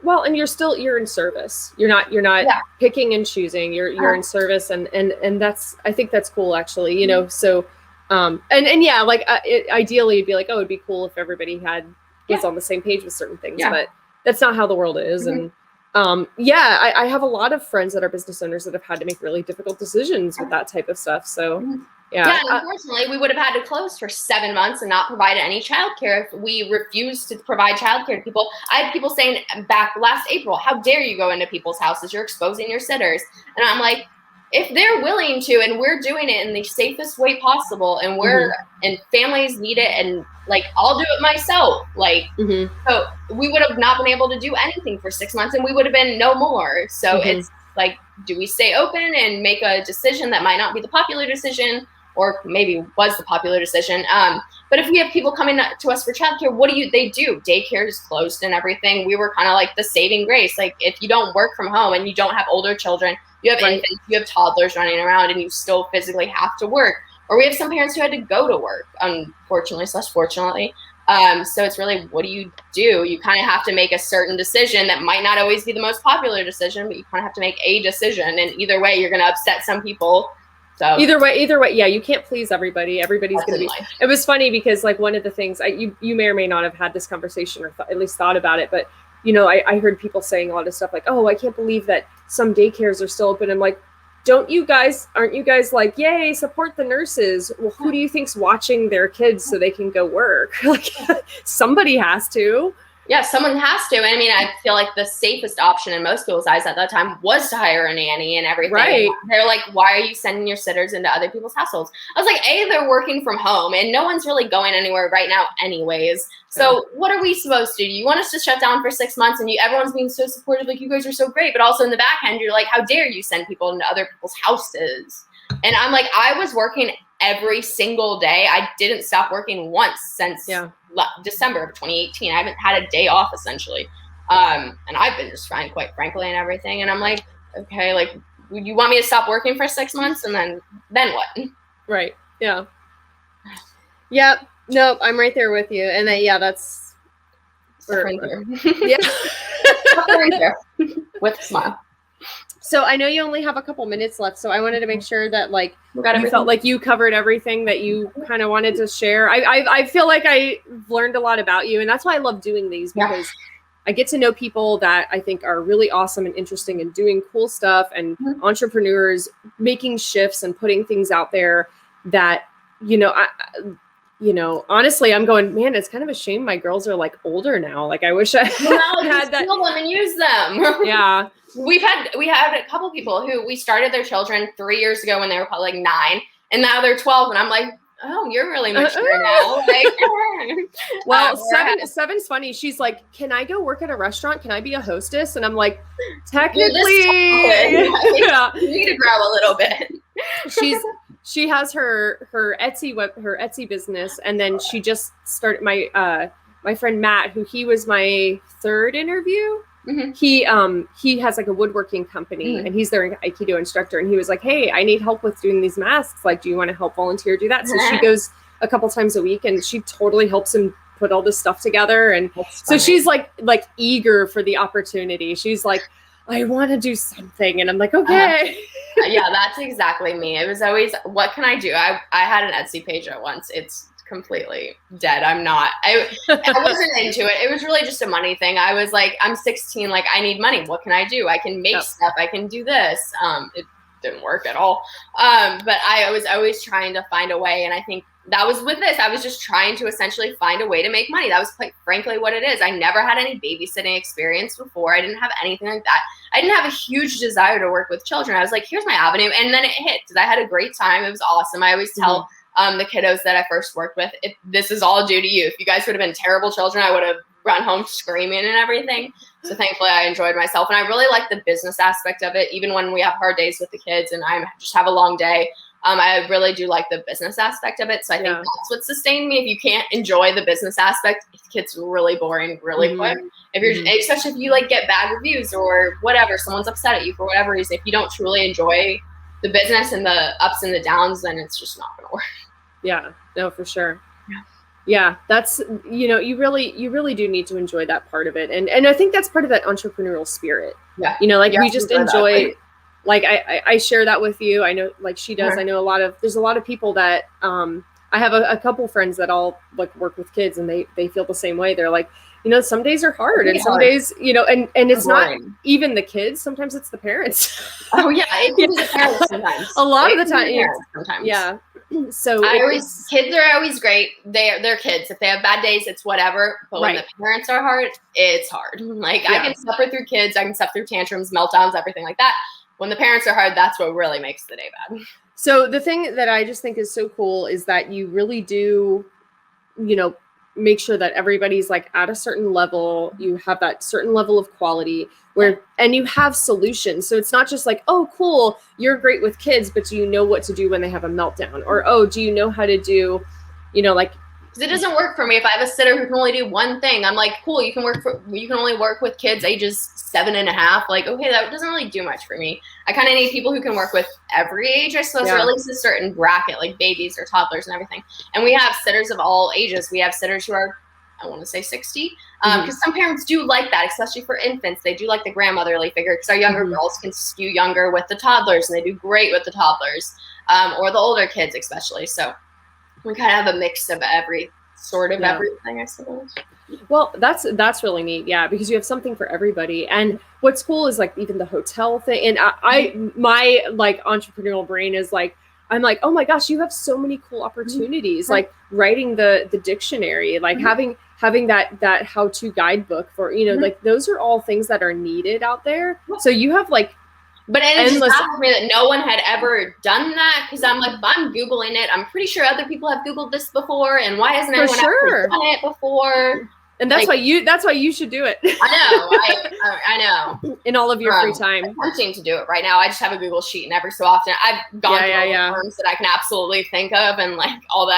Well, and you're in service. You're not picking and choosing. You're in service, and that's, I think that's cool, actually, you know. So ideally it'd be like, oh, it'd be cool if everybody was on the same page with certain things, but that's not how the world is. And I have a lot of friends that are business owners that have had to make really difficult decisions with that type of stuff. So Yeah, and unfortunately, we would have had to close for 7 months and not provide any childcare if we refused to provide childcare to people. I had people saying back last April, how dare you go into people's houses? You're exposing your sitters. And I'm like, if they're willing to, and we're doing it in the safest way possible, and and families need it, and like, I'll do it myself. Like, so we would have not been able to do anything for 6 months, and we would have been no more. So it's like, do we stay open and make a decision that might not be the popular decision? or maybe was the popular decision. But if we have people coming to us for childcare, what do? They do. Daycare is closed and everything. We were kind of like the saving grace. Like if you don't work from home and you don't have older children, you have infants, you have toddlers running around, and you still physically have to work. Or we have some parents who had to go to work, unfortunately/fortunately. So it's really, what do? You kind of have to make a certain decision that might not always be the most popular decision, but you kind of have to make a decision. And either way, you're going to upset some people. So either way, yeah, you can't please everybody. Everybody's going to be. Life. It was funny because like one of the things you may or may not have had this conversation or at least thought about it, but you know, I heard people saying a lot of stuff like, oh, I can't believe that some daycares are still open. I'm like, aren't you guys like, yay, support the nurses? Well, who do you think's watching their kids so they can go work? Like somebody has to. Yeah, someone has to. I mean, I feel like the safest option in most people's eyes at that time was to hire a nanny and everything. Right. They're like, why are you sending your sitters into other people's households? I was like, they're working from home and no one's really going anywhere right now anyways. So what are we supposed to do? You want us to shut down for 6 months and everyone's being so supportive, like you guys are so great. But also in the back end, you're like, how dare you send people into other people's houses? And I'm like, I was working every single day. I didn't stop working once since December of 2018. I haven't had a day off essentially. And I've been just fine, quite frankly, and everything. And I'm like, okay, like, you want me to stop working for 6 months and then what? Right. Yeah. Yep. Nope. I'm right there with you. And then, that's. Yeah. With a smile. So I know you only have a couple minutes left, so I wanted to make sure that like you felt like you covered everything that you kind of wanted to share. I feel like I learned a lot about you, and that's why I love doing these because I get to know people that I think are really awesome and interesting and doing cool stuff and entrepreneurs making shifts and putting things out there that, honestly, I'm going, man, it's kind of a shame my girls are like older now. Like I wish I had that. Steal them and use them. Yeah. We had a couple people who we started their children 3 years ago when they were probably like 9, and now they're 12, and I'm like, oh, you're really mature now. Like, well, seven's funny. She's like, can I go work at a restaurant? Can I be a hostess? And I'm like, technically, you need to grow a little bit. She has her Etsy business, and then she just started my friend Matt, who he was my third interview. Mm-hmm. He has like a woodworking company and he's their Aikido instructor, and he was like, hey, I need help with doing these masks. Like, do you want to help volunteer do that? So she goes a couple times a week and she totally helps him put all this stuff together. And so she's like eager for the opportunity. She's like, I want to do something. And I'm like, okay. Yeah, that's exactly me. It was always, what can I do? I had an Etsy page at once. It's completely dead. I wasn't into it. It was really just a money thing. I was like, I'm 16, like I need money. What can I do? I can make stuff. I can do this. It didn't work at all. But I was always trying to find a way. And I think that was with this. I was just trying to essentially find a way to make money. That was quite frankly what it is. I never had any babysitting experience before. I didn't have anything like that. I didn't have a huge desire to work with children. I was like, here's my avenue. And then it hit because I had a great time. It was awesome. I always tell the kiddos that I first worked with, if this is all due to you. If you guys would have been terrible children, I would have run home screaming and everything. So thankfully I enjoyed myself. And I really like the business aspect of it. Even when we have hard days with the kids and I just have a long day, I really do like the business aspect of it. So I think that's what sustained me. If you can't enjoy the business aspect, it gets really boring really quick. If you're, especially if you like get bad reviews or whatever, someone's upset at you for whatever reason, if you don't truly enjoy the business and the ups and the downs, then it's just not going to work. Yeah, no, for sure. Yeah, that's, you really do need to enjoy that part of it. And I think that's part of that entrepreneurial spirit. Yeah. We just enjoy, like I share that with you. I know like she does. I know there's a lot of people that, I have a couple friends that all like work with kids and they feel the same way. They're like, some days are hard and some days, and it's not even the kids. Sometimes it's the parents. Oh yeah. It can be the parents sometimes. A lot of the time. Sometimes. Yeah. So kids are always great. They're kids. If they have bad days, it's whatever. But when the parents are hard, it's hard. Like I can suffer through kids. I can suffer through tantrums, meltdowns, everything like that. When the parents are hard, that's what really makes the day bad. So the thing that I just think is so cool is that you really do, make sure that everybody's like at a certain level. You have that certain level of quality where, and you have solutions. So it's not just like, oh, cool, you're great with kids, but do you know what to do when they have a meltdown? Or, oh, do you know how to do, like, because it doesn't work for me. If I have a sitter who can only do one thing, I'm like, cool, you can only work with kids ages 7.5. Like, okay, that doesn't really do much for me. I kind of need people who can work with every age, I suppose, or at least a certain bracket, like babies or toddlers and everything. And we have sitters of all ages. We have sitters who are, I want to say 60, because some parents do like that, especially for infants. They do like the grandmotherly figure, because our younger girls can skew younger with the toddlers, and they do great with the toddlers, or the older kids especially. So we kind of have a mix of everything, I suppose. Well, that's really neat. Yeah. Because you have something for everybody. And what's cool is like even the hotel thing. And my like entrepreneurial brain is like, I'm like, oh my gosh, you have so many cool opportunities, like writing the dictionary, like having that how-to guidebook for, like those are all things that are needed out there. So you have like, but it just baffles me that no one had ever done that, because I'm like, if I'm Googling it, I'm pretty sure other people have Googled this before, and why hasn't anyone ever done it before? And that's why you should do it. I know. In all of your free time. I'm tempting to do it right now. I just have a Google sheet, and every so often I've gone through all the terms that I can absolutely think of, and like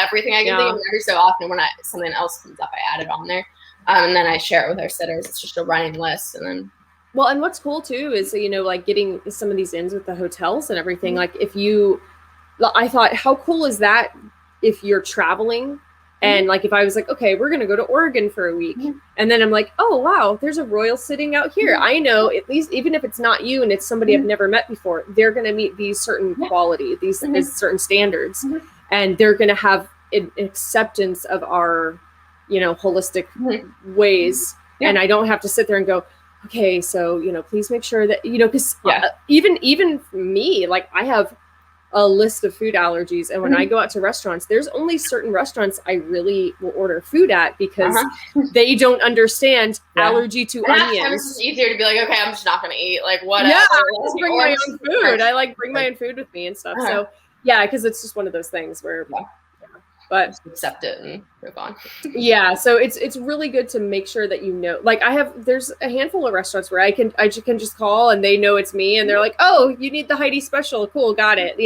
everything I can think of. And every so often when something else comes up, I add it on there, and then I share it with our sitters. It's just a running list, and then. Well, and what's cool too is, like getting some of these ins with the hotels and everything. Like I thought, how cool is that if you're traveling and like, if I was like, okay, we're going to go to Oregon for a week. And then I'm like, oh, wow, there's a royal sitting out here. I know, at least, even if it's not you and it's somebody I've never met before, they're going to meet these certain quality, these certain standards, and they're going to have an acceptance of our, holistic ways. And I don't have to sit there and go, okay, so, please make sure that, because even me, like I have a list of food allergies. And when I go out to restaurants, there's only certain restaurants I really will order food at because they don't understand allergy to onions. It's easier to be like, okay, I'm just not going to eat like whatever. Yeah, I just bring my own food. I like bring my own food with me and stuff. So yeah, because it's just one of those things where but just accept it and move on. Yeah. So it's really good to make sure that like there's a handful of restaurants where I can just call and they know it's me and they're like, oh, you need the Heidi special. Cool. Got it.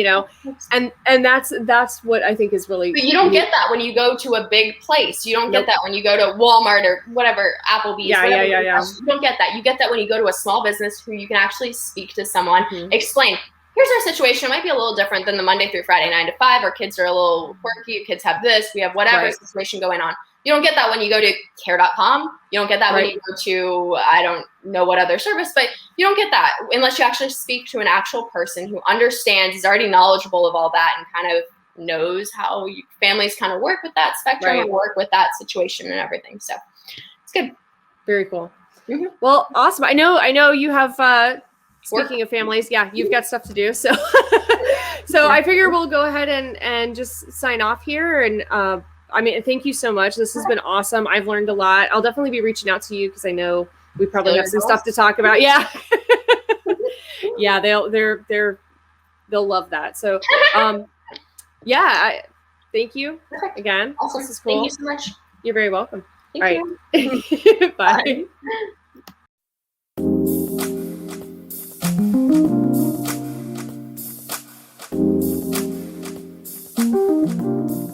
And that's what I think is really. But you don't get that when you go to a big place. You don't get that when you go to Walmart or whatever, Applebee's. Yeah. You don't get that. You get that when you go to a small business who you can actually speak to someone, explain. Here's our situation. It might be a little different than the Monday through Friday 9 to 5. Our kids are a little quirky. Kids have this. We have whatever situation going on. You don't get that when you go to care.com. You don't get that when you go to, I don't know what other service, but you don't get that unless you actually speak to an actual person who understands, is already knowledgeable of all that, and kind of knows how families kind of work with that spectrum and work with that situation and everything. So it's good. Very cool. Well, awesome. I know you have, speaking of families, you've got stuff to do. So, I figure we'll go ahead and just sign off here. And thank you so much. This has been awesome. I've learned a lot. I'll definitely be reaching out to you because I know we probably have some stuff to talk about. Yeah, yeah, they'll love that. So, thank you again. Awesome. This is cool. Thank you so much. You're very welcome. Thank you. Bye. Bye.